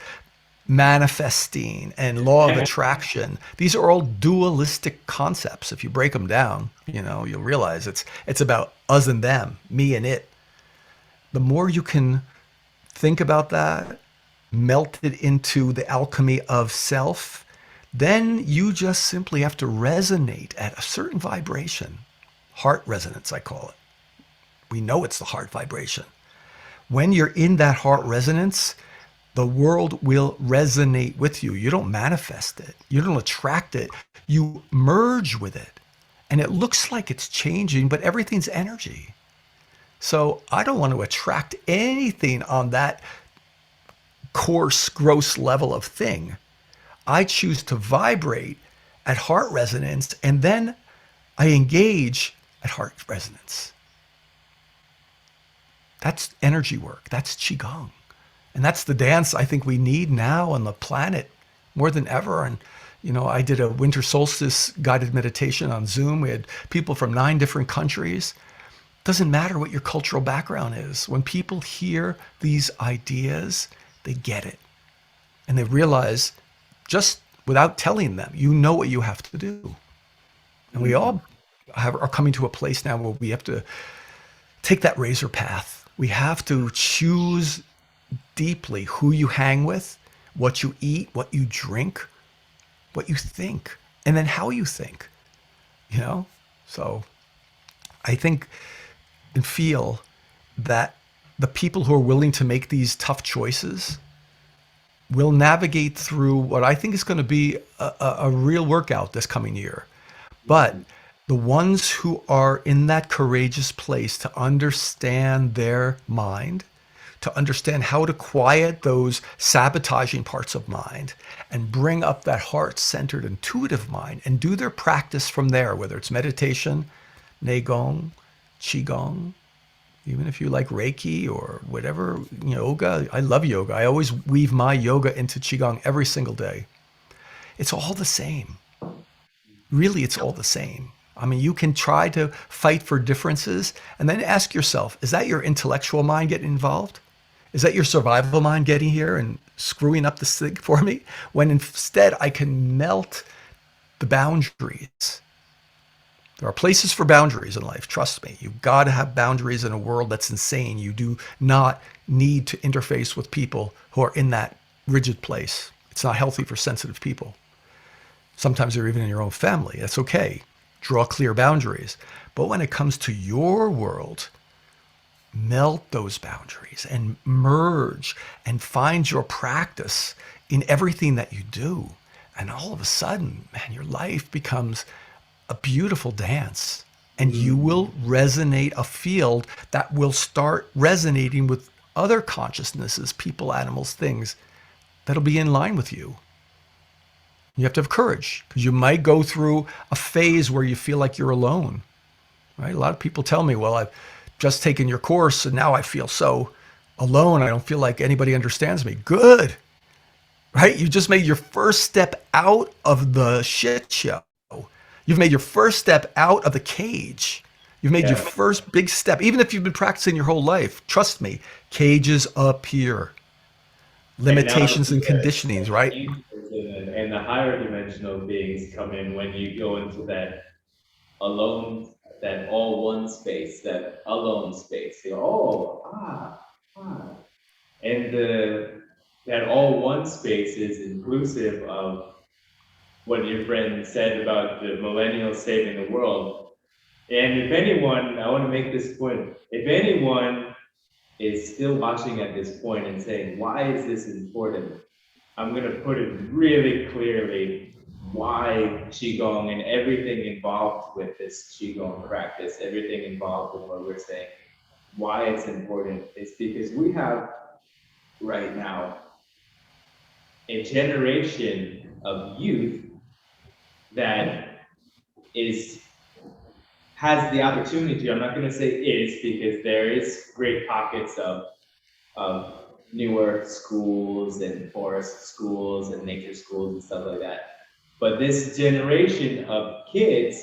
manifesting and law of attraction. These are all dualistic concepts. If you break them down, you'll realize it's about us and them, me and it. The more you can think about that, melt it into the alchemy of self, then you just simply have to resonate at a certain vibration. Heart resonance, I call it. We know it's the heart vibration. When you're in that heart resonance, the world will resonate with you. You don't manifest it. You don't attract it. You merge with it. And it looks like it's changing, but everything's energy. So I don't want to attract anything on that coarse, gross level of thing. I choose to vibrate at heart resonance, and then I engage at heart resonance. That's energy work. That's Qigong. And that's the dance I think we need now on the planet more than ever. And, I did a winter solstice guided meditation on Zoom. We had people from 9 different countries. Doesn't matter what your cultural background is. When people hear these ideas, they get it. And they realize, just without telling them, what you have to do. And we all are coming to a place now where we have to take that razor path. We have to choose deeply who you hang with, what you eat, what you drink, what you think, and then how you think. So I think and feel that the people who are willing to make these tough choices will navigate through what I think is going to be a real workout this coming year. But the ones who are in that courageous place to understand their mind, to understand how to quiet those sabotaging parts of mind and bring up that heart-centered intuitive mind and do their practice from there, whether it's meditation, Neigong, Qigong, even if you like Reiki or whatever, yoga. I love yoga. I always weave my yoga into Qigong every single day. It's all the same. Really, it's all the same. I mean, you can try to fight for differences and then ask yourself, is that your intellectual mind getting involved? Is that your survival mind getting here and screwing up this thing for me? When instead I can melt the boundaries. There are places for boundaries in life. Trust me. You've got to have boundaries in a world that's insane. You do not need to interface with people who are in that rigid place. It's not healthy for sensitive people. Sometimes they're even in your own family. That's okay. Draw clear boundaries. But when it comes to your world, melt those boundaries and merge and find your practice in everything that you do. And all of a sudden, man, your life becomes a beautiful dance, and you will resonate a field that will start resonating with other consciousnesses, people, animals, things that'll be in line with you. You have to have courage because you might go through a phase where you feel like you're alone, right? A lot of people tell me, well, I've just taken your course and now I feel so alone. I don't feel like anybody understands me. Good, right? You just made your first step out of the shit show. You've made your first step out of the cage. You've made your first big step. Even if you've been practicing your whole life, trust me, cages appear. Limitations and conditionings, right? And the higher dimensional beings come in when you go into that alone, that all one space, that alone space. You go, and that all one space is inclusive of what your friend said about the millennials saving the world. And if anyone, I want to make this point, if anyone is still watching at this point and saying, why is this important? I'm going to put it really clearly why Qigong and everything involved with this Qigong practice, everything involved with what we're saying, why it's important is because we have right now a generation of youth that has the opportunity, I'm not going to say is, because there is great pockets of newer schools and forest schools and nature schools and stuff like that. But this generation of kids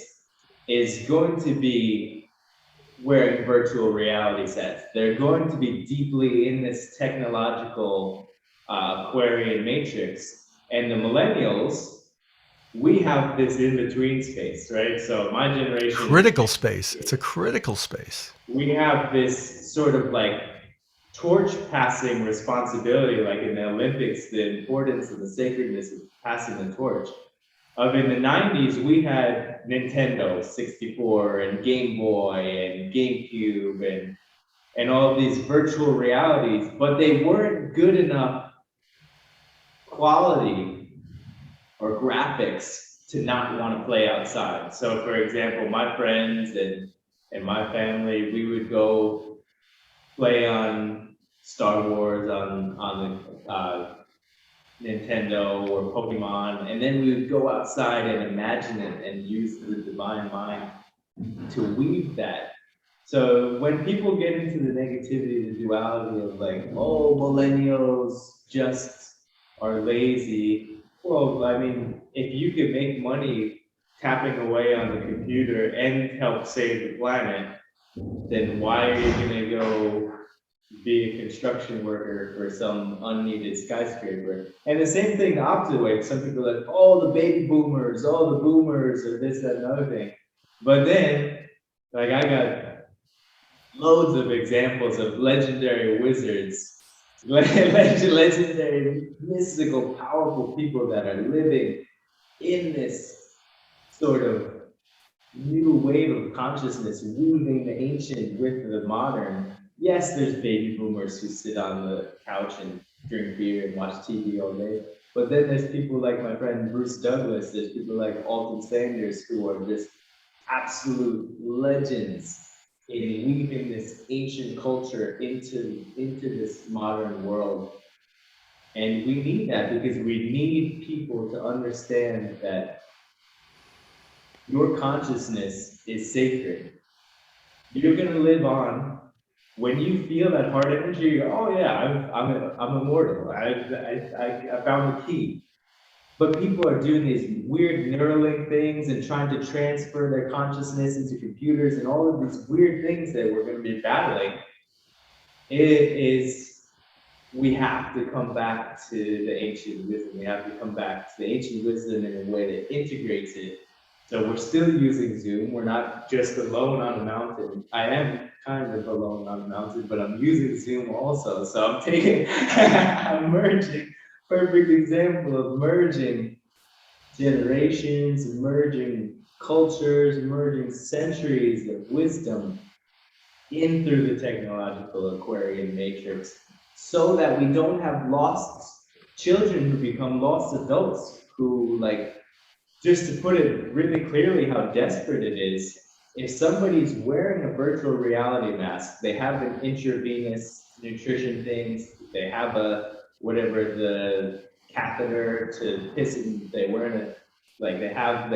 is going to be wearing virtual reality sets. They're going to be deeply in this technological Aquarian matrix. And the millennials, we have this in-between space, right? So my generation is Critical space. It's a critical space. we have this sort of like torch passing responsibility, like in the Olympics, the importance of the sacredness of passing the torch. Of in the 90s, we had Nintendo 64 and Game Boy and GameCube and all of these virtual realities, but they weren't good enough quality or graphics to not want to play outside. So for example, my friends and my family, we would go play on Star Wars on the Nintendo or Pokemon, and then we would go outside and imagine it and use the divine mind to weave that. So when people get into the negativity, the duality of like, oh, millennials just are lazy. Well, I mean, if you could make money tapping away on the computer and help save the planet, then why are you gonna go be a construction worker for some unneeded skyscraper? And the same thing the opposite way. Some people are like, oh, the baby boomers, all the boomers, or this, that, and other thing. But then, like, I got loads of examples of legendary wizards, legendary, mystical, powerful people that are living in this sort of new wave of consciousness, weaving the ancient with the modern. Yes, there's baby boomers who sit on the couch and drink beer and watch TV all day. But then there's people like my friend Bruce Douglas, there's people like Alton Sanders who are just absolute legends in weaving this ancient culture into this modern world. And we need that because we need people to understand that your consciousness is sacred. You're gonna live on. When you feel that heart energy, you go, oh yeah, I'm immortal. I found the key. But people are doing these weird Neuralink things and trying to transfer their consciousness into computers and all of these weird things that we're going to be battling. We have to come back to the ancient wisdom. We have to come back to the ancient wisdom in a way that integrates it. So we're still using Zoom. We're not just alone on a mountain. I am kind of alone on a mountain, but I'm using Zoom also. So I'm merging. Perfect example of merging generations, merging cultures, merging centuries of wisdom in through the technological Aquarian matrix, so that we don't have lost children who become lost adults who, like, just to put it really clearly how desperate it is, if somebody's wearing a virtual reality mask, they have an intravenous nutrition things, they have the catheter to piss in, they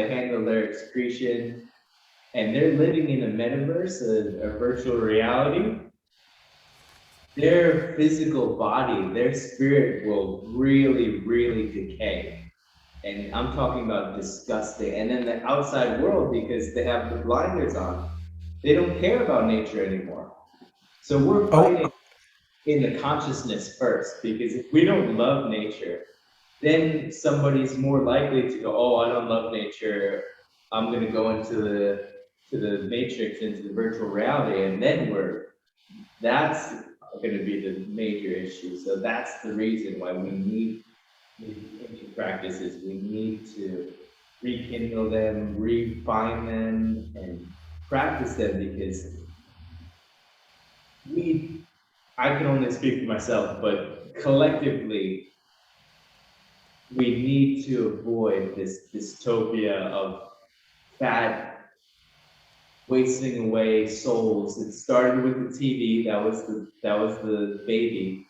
handle their excretion, and they're living in a metaverse, a virtual reality, their physical body, their spirit will really, really decay. And I'm talking about disgusting. And then the outside world, because they have the blinders on, they don't care about nature anymore. So we're fighting in the consciousness first, because if we don't love nature, then somebody's more likely to go, oh, I don't love nature, I'm gonna go into the matrix, into the virtual reality, and then that's gonna be the major issue. So that's the reason why we need ancient practices. We need to rekindle them, refine them, and practice them, because I can only speak for myself, but collectively, we need to avoid this dystopia of fat wasting away souls. It started with the TV, that was the baby.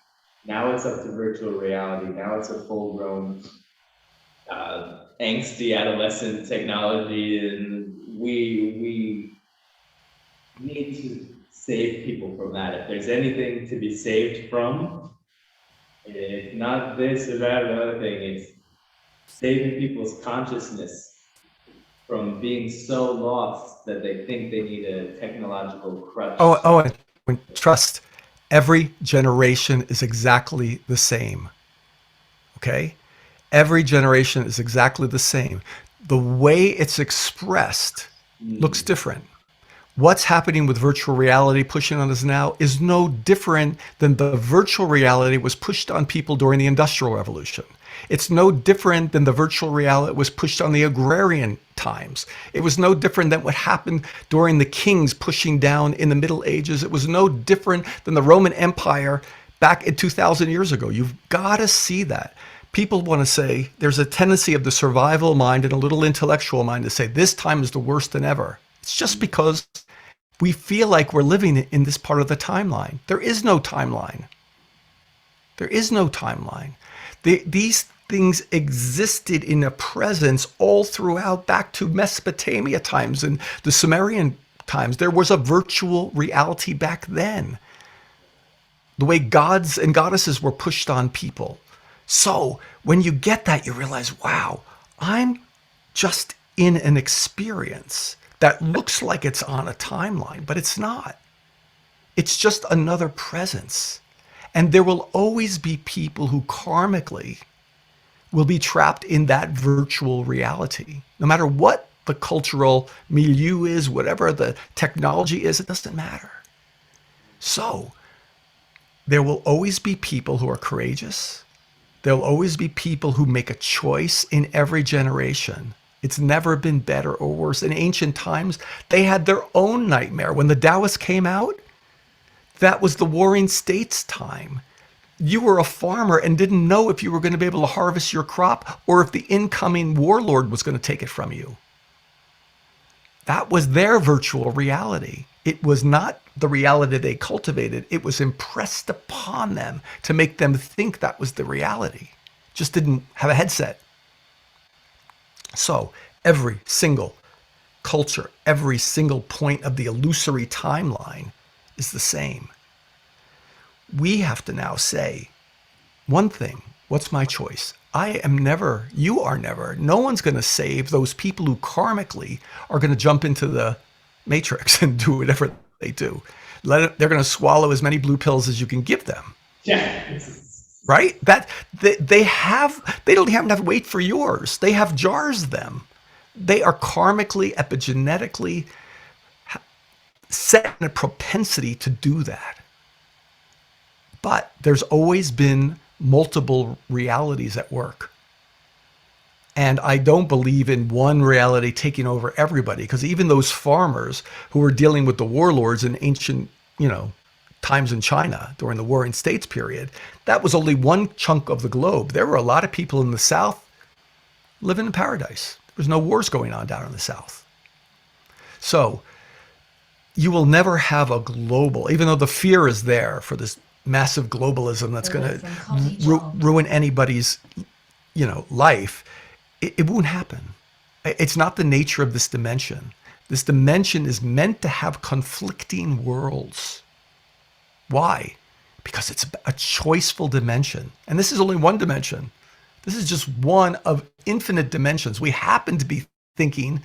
Now it's up to virtual reality. Now it's a full-grown, angsty adolescent technology, and we need to save people from that. If there's anything to be saved from, it's not this or that or the other thing. It's saving people's consciousness from being so lost that they think they need a technological crutch. And trust, every generation is exactly the same. Okay? Every generation is exactly the same. The way it's expressed looks different. What's happening with virtual reality pushing on us now is no different than the virtual reality was pushed on people during the Industrial Revolution. It's no different than the virtual reality was pushed on the agrarian times. It was no different than what happened during the kings pushing down in the Middle Ages. It was no different than the Roman Empire back in 2,000 years ago. You've got to see that. People want to say there's a tendency of the survival mind and a little intellectual mind to say this time is the worst than ever. It's just because we feel like we're living in this part of the timeline. There is no timeline. There is no timeline. These things existed in a presence all throughout back to Mesopotamia times and the Sumerian times. There was a virtual reality back then. The way gods and goddesses were pushed on people. So when you get that, you realize, wow, I'm just in an experience that looks like it's on a timeline, but it's not. It's just another presence. And there will always be people who karmically will be trapped in that virtual reality. No matter what the cultural milieu is, whatever the technology is, it doesn't matter. So there will always be people who are courageous. There'll always be people who make a choice in every generation. It's never been better or worse. In ancient times, they had their own nightmare. When the Taoists came out, that was the Warring States time. You were a farmer and didn't know if you were going to be able to harvest your crop or if the incoming warlord was going to take it from you. That was their virtual reality. It was not the reality they cultivated. It was impressed upon them to make them think that was the reality. Just didn't have a headset. So every single culture, every single point of the illusory timeline is the same. We have to now say one thing. What's my choice? I am never, you are never, no one's going to save those people who karmically are going to jump into the matrix and do whatever they do. They're going to swallow as many blue pills as you can give them. Yeah. Right? That they don't have to wait for yours. They have jars of them. They are karmically, epigenetically set in a propensity to do that. But there's always been multiple realities at work. And I don't believe in one reality taking over everybody, because even those farmers who were dealing with the warlords in ancient, times in China during the Warring States period, that was only one chunk of the globe. There were a lot of people in the South living in paradise. There was no wars going on down in the South. So you will never have a global, even though the fear is there for this massive globalism that's going to ruin anybody's, life. It won't happen. It's not the nature of this dimension. This dimension is meant to have conflicting worlds. Why? Because it's a choiceful dimension. And this is only one dimension. This is just one of infinite dimensions. We happen to be thinking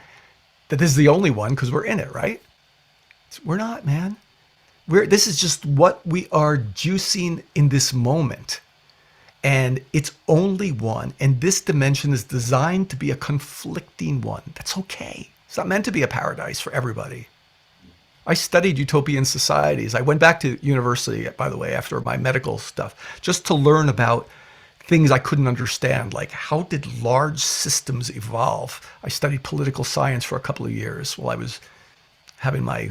that this is the only one because we're in it, right? We're not, man. This is just what we are juicing in this moment. And it's only one. And this dimension is designed to be a conflicting one. That's okay. It's not meant to be a paradise for everybody. I studied utopian societies. I went back to university, by the way, after my medical stuff, just to learn about things I couldn't understand, like how did large systems evolve? I studied political science for a couple of years while I was having my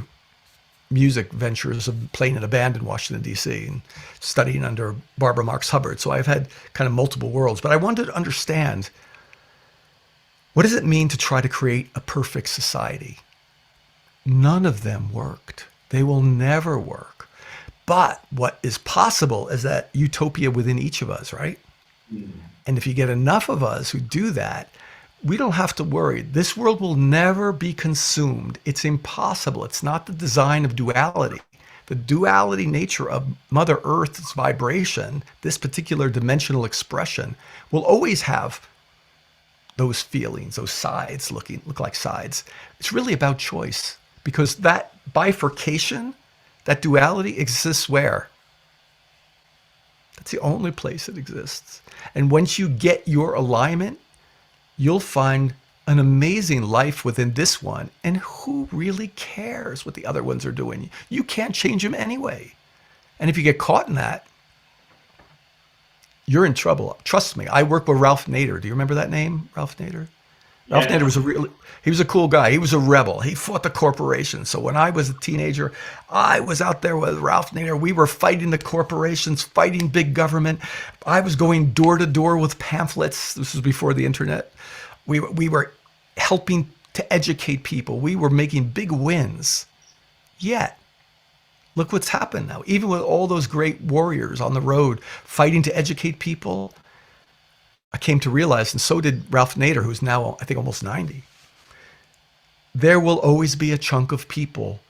music ventures of playing in a band in Washington, D.C. and studying under Barbara Marx Hubbard. So I've had kind of multiple worlds, but I wanted to understand, what does it mean to try to create a perfect society? None of them worked. They will never work. But what is possible is that utopia within each of us, right? And if you get enough of us who do that, we don't have to worry. This world will never be consumed. It's impossible. It's not the design of duality. The duality nature of Mother Earth's vibration, this particular dimensional expression, will always have those feelings, those sides look like sides. It's really about choice, because that bifurcation, that duality exists where? That's the only place it exists. And once you get your alignment, you'll find an amazing life within this one. And who really cares what the other ones are doing? You can't change them anyway. And if you get caught in that, you're in trouble. Trust me. I work with Ralph Nader. Do you remember that name, Ralph Nader? Ralph Nader was Yes. he was a cool guy. He was a rebel. He fought the corporations. So when I was a teenager, I was out there with Ralph Nader. We were fighting the corporations, fighting big government. I was going door to door with pamphlets. This was before the internet. We were helping to educate people. We were making big wins. Yet, look what's happened now. Even with all those great warriors on the road fighting to educate people, I came to realize, and so did Ralph Nader, who's now, I think, almost 90, there will always be a chunk of people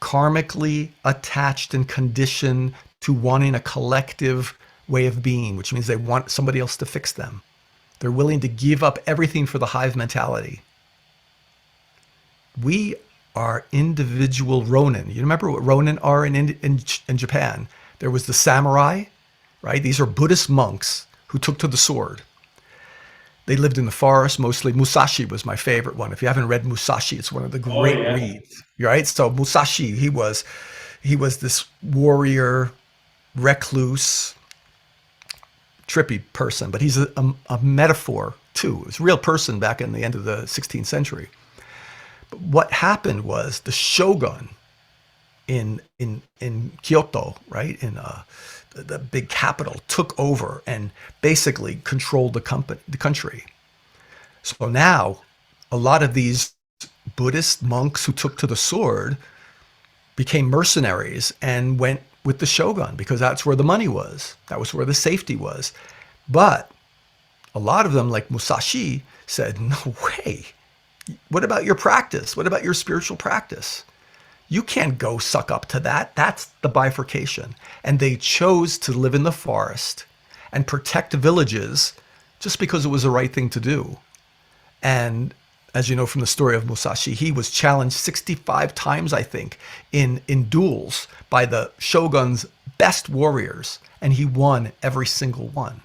karmically attached and conditioned to wanting a collective way of being, which means they want somebody else to fix them. They're willing to give up everything for the hive mentality. We are individual Ronin. You remember what Ronin are in Japan? There was the samurai, right? These are Buddhist monks who took to the sword. They lived in the forest mostly. Musashi was my favorite one. If you haven't read Musashi, it's one of the Oh great yeah. reads, right? So Musashi, he was this warrior, recluse, trippy person, but he's a metaphor too. He was a real person back in the end of the 16th century. But what happened was the shogun in Kyoto, right, in the big capital, took over and basically controlled the country. So now, a lot of these Buddhist monks who took to the sword became mercenaries and went with the shogun because that's where the money was. That was where the safety was. But a lot of them, like Musashi, said, "No way. What about your practice? What about your spiritual practice? You can't go suck up to that. That's the bifurcation." And they chose to live in the forest and protect villages just because it was the right thing to do. And as you know from the story of Musashi, he was challenged 65 times, I think, in duels by the shogun's best warriors. And he won every single one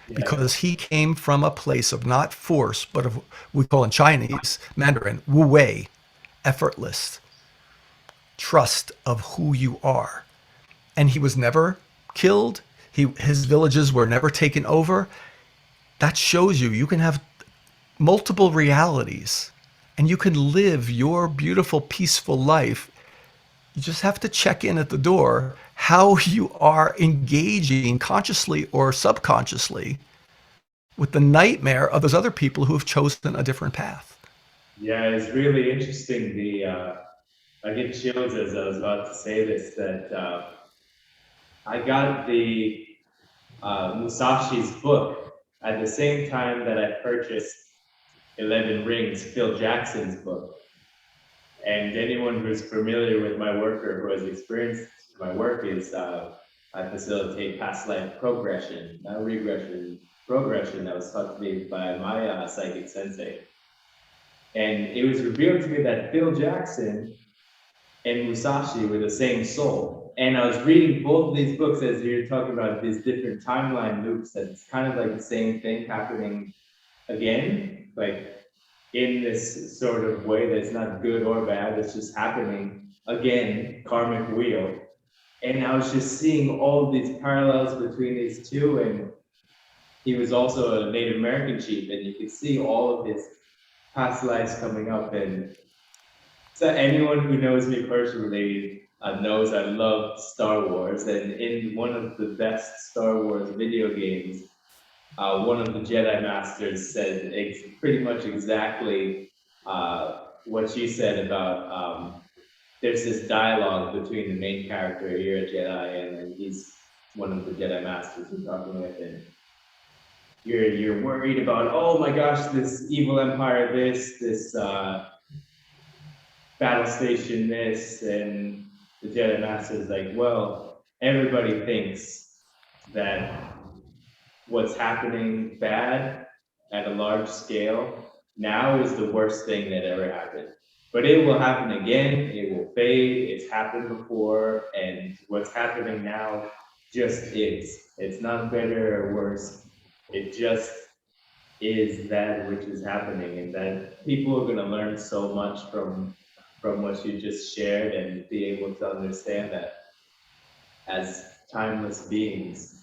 Yes. because he came from a place of not force, but of, we call in Chinese, Mandarin, wu wei, effortless trust of who you are. And he was never killed. His villages were never taken over. That shows you can have multiple realities and you can live your beautiful, peaceful life. You just have to check in at the door how you are engaging consciously or subconsciously with the nightmare of those other people who have chosen a different path. Yeah, it's really interesting. I get chills as I was about to say this, that I got the Musashi's book at the same time that I purchased 11 Rings, Phil Jackson's book. And anyone who's familiar with my work or who has experienced my work is I facilitate past life progression, not regression, progression that was taught to me by my psychic sensei. And it was revealed to me that Phil Jackson and Musashi were the same soul. And I was reading both of these books as you're talking about these different timeline loops. That's kind of like the same thing happening again, like in this sort of way that's not good or bad. It's just happening again, karmic wheel. And I was just seeing all these parallels between these two. And he was also a Native American chief, and you could see all of his past lives coming up. And so anyone who knows me personally knows I love Star Wars, and in one of the best Star Wars video games, one of the Jedi Masters said pretty much exactly what you said about there's this dialogue between the main character, you're a Jedi, and he's one of the Jedi Masters you're talking with, and you're worried about, oh my gosh, this evil empire, this battle station this, and the Jedi Master is like, well, everybody thinks that what's happening bad at a large scale now is the worst thing that ever happened. But it will happen again, it will fade, it's happened before, and what's happening now just is. It's not better or worse. It just is that which is happening, and that people are going to learn so much from what you just shared and be able to understand that as timeless beings,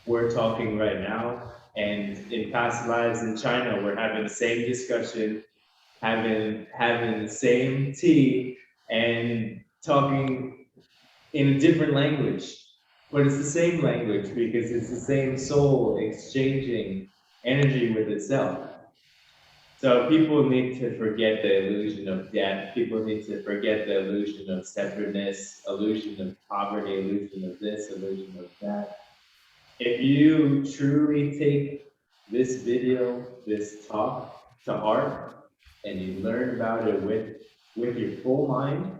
we're talking right now, and in past lives in China, we're having the same discussion, having the same tea, and talking in a different language, but it's the same language because it's the same soul exchanging energy with itself. So people need to forget the illusion of death. People need to forget the illusion of separateness, illusion of poverty, illusion of this, illusion of that. If you truly take this video, this talk to heart, and you learn about it with your full mind,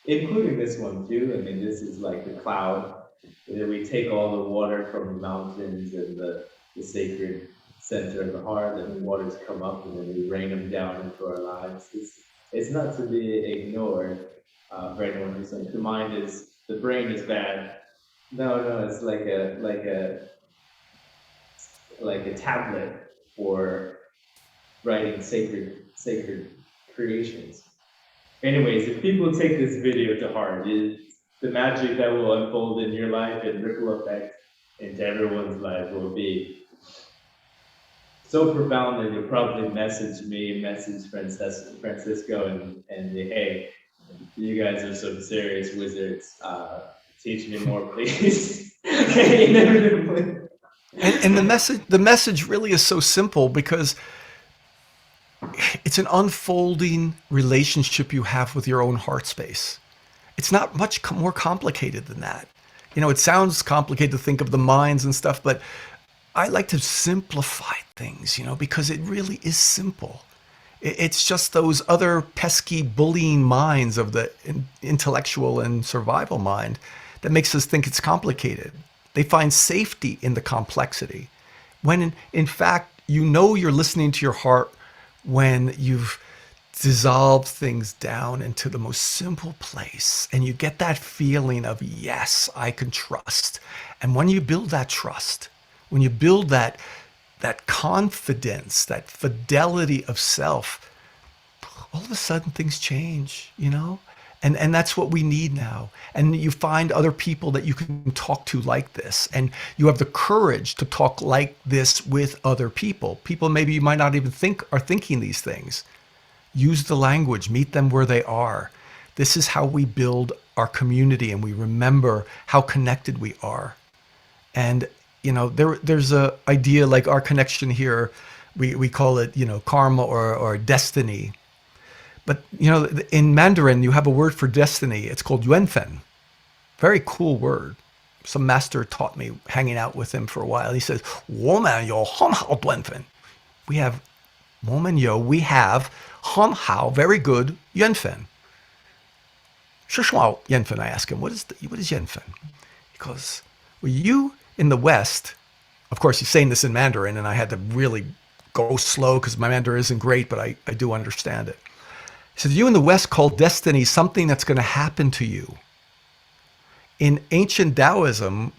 including this one too. I mean, this is like the cloud. And then we take all the water from the mountains and the sacred center of the heart, and the waters come up, and then we rain them down into our lives. It's not to be ignored. For anyone who's like, the brain is bad. No, it's like a tablet for writing sacred creations. Anyways, if people take this video to heart, the magic that will unfold in your life and ripple effect into everyone's life will be so profound that you'll probably message Francisco, and hey, you guys are some serious wizards. Teach me more, please. Inevitably. And the message really is so simple because it's an unfolding relationship you have with your own heart space. It's not much more complicated than that. You know, it sounds complicated to think of the minds and stuff, but I like to simplify things, you know, because it really is simple. It's just those other pesky bullying minds of the intellectual and survival mind that makes us think it's complicated. They find safety in the complexity. When in fact, you know you're listening to your heart when you've dissolved things down into the most simple place and you get that feeling of, yes, I can trust. And when you build that trust, when you build that confidence, that fidelity of self, all of a sudden things change, you know? And that's what we need now. And you find other people that you can talk to like this. And you have the courage to talk like this with other people. People maybe you might not even think are thinking these things. Use the language, meet them where they are. This is how we build our community and we remember how connected we are. And, you know, there's a idea like our connection here, we call it, you know, karma or destiny. But, you know, in Mandarin, you have a word for destiny. It's called yuanfen. Very cool word. Some master taught me hanging out with him for a while. He says, 我们有很好缘分. We have, 我们有, we have 很好, very good, 缘分. 是什么缘分? I ask him, what is缘分? He goes, well, you in the West, of course, he's saying this in Mandarin, and I had to really go slow because my Mandarin isn't great, but I do understand it. He says, you in the West call destiny something that's going to happen to you. In ancient Taoism,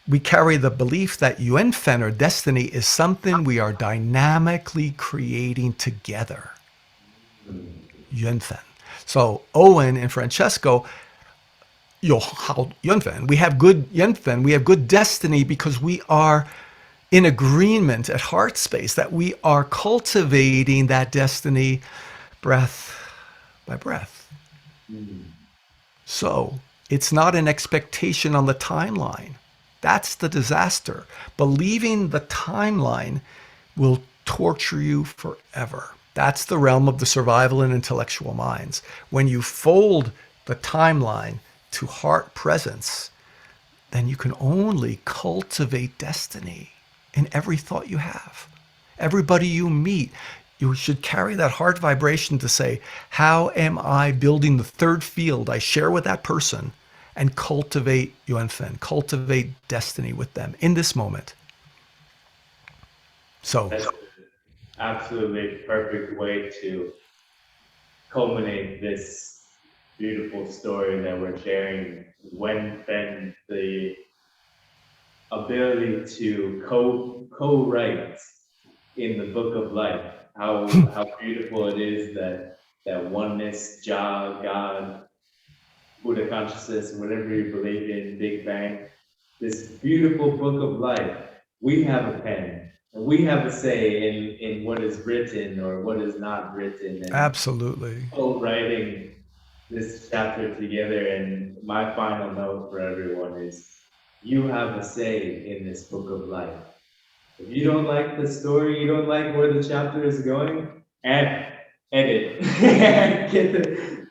we carry the belief that yuanfen, or destiny, is something we are dynamically creating together. Yuanfen. So Owen and Francesco, 有好缘分. We have good yuanfen, we have good destiny because we are in agreement at heart space that we are cultivating that destiny breath by breath. So it's not an expectation on the timeline. That's the disaster. Believing the timeline will torture you forever. That's the realm of the survival and intellectual minds. When you fold the timeline to heart presence, then you can only cultivate destiny in every thought you have. Everybody you meet, you should carry that heart vibration to say, how am I building the third field I share with that person and cultivate yuanfen, cultivate destiny with them in this moment. So that's absolutely perfect way to culminate this beautiful story that we're sharing. When then the ability to co-write in the book of life. How beautiful it is that oneness, Jah, God, Buddha consciousness, whatever you believe in, Big Bang, this beautiful book of life. We have a pen, and we have a say in what is written or what is not written, and Absolutely. co-writing this chapter together. And my final note for everyone is, you have a say in this book of life. If you don't like the story, you don't like where the chapter is going, edit.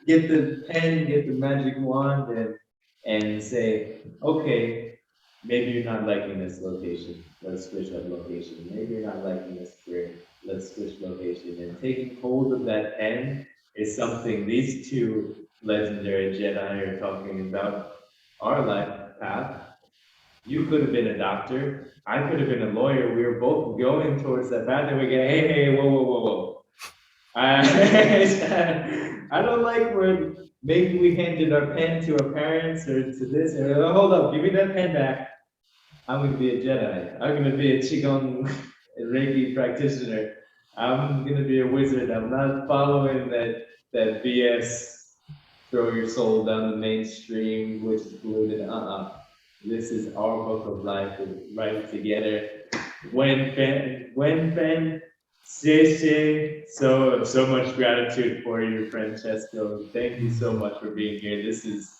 Get the pen, get the magic wand, and say, okay, maybe you're not liking this location. Let's switch up location. Maybe you're not liking this square. Let's switch location. And taking hold of that pen is something these two legendary Jedi are talking about. Our life path. You could have been a doctor. I could have been a lawyer. We were both going towards that path, and we go, hey, whoa. I don't like where maybe we handed our pen to our parents or to this. And we're like, hold up, give me that pen back. I'm going to be a Jedi. I'm going to be a Qigong Reiki practitioner. I'm going to be a wizard. I'm not following that BS. Throw your soul down the mainstream, which is polluted. This is our book of life. We write together. When Ben, so much gratitude for you, Francesco. Thank you so much for being here. This is,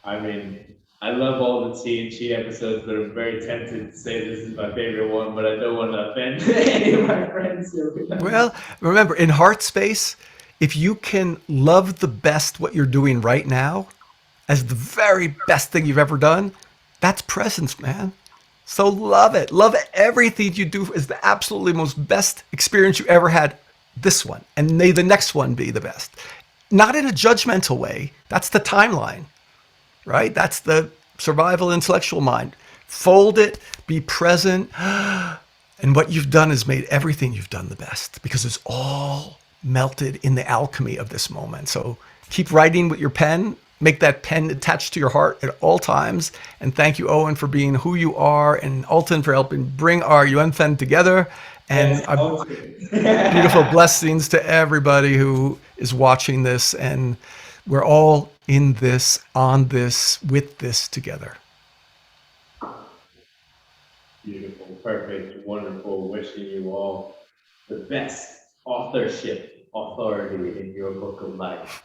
I mean, I love all the Qi episodes, but I'm very tempted to say this is my favorite one, but I don't want to offend any of my friends. Well, remember, in heart space, if you can love the best what you're doing right now as the very best thing you've ever done, that's presence, man. So love it. Love everything you do as the absolutely most best experience you ever had. This one. And may the next one be the best. Not in a judgmental way. That's the timeline, right? That's the survival intellectual mind. Fold it, be present. And what you've done is made everything you've done the best because it's all melted in the alchemy of this moment. So keep writing with your pen. Make that pen attached to your heart at all times. And thank you, Owen, for being who you are, and Alton for helping bring our Yuan together. And beautiful blessings to everybody who is watching this. And we're all in this, on this, with this together. Beautiful, perfect, wonderful. Wishing you all the best authorship authority in your book of life.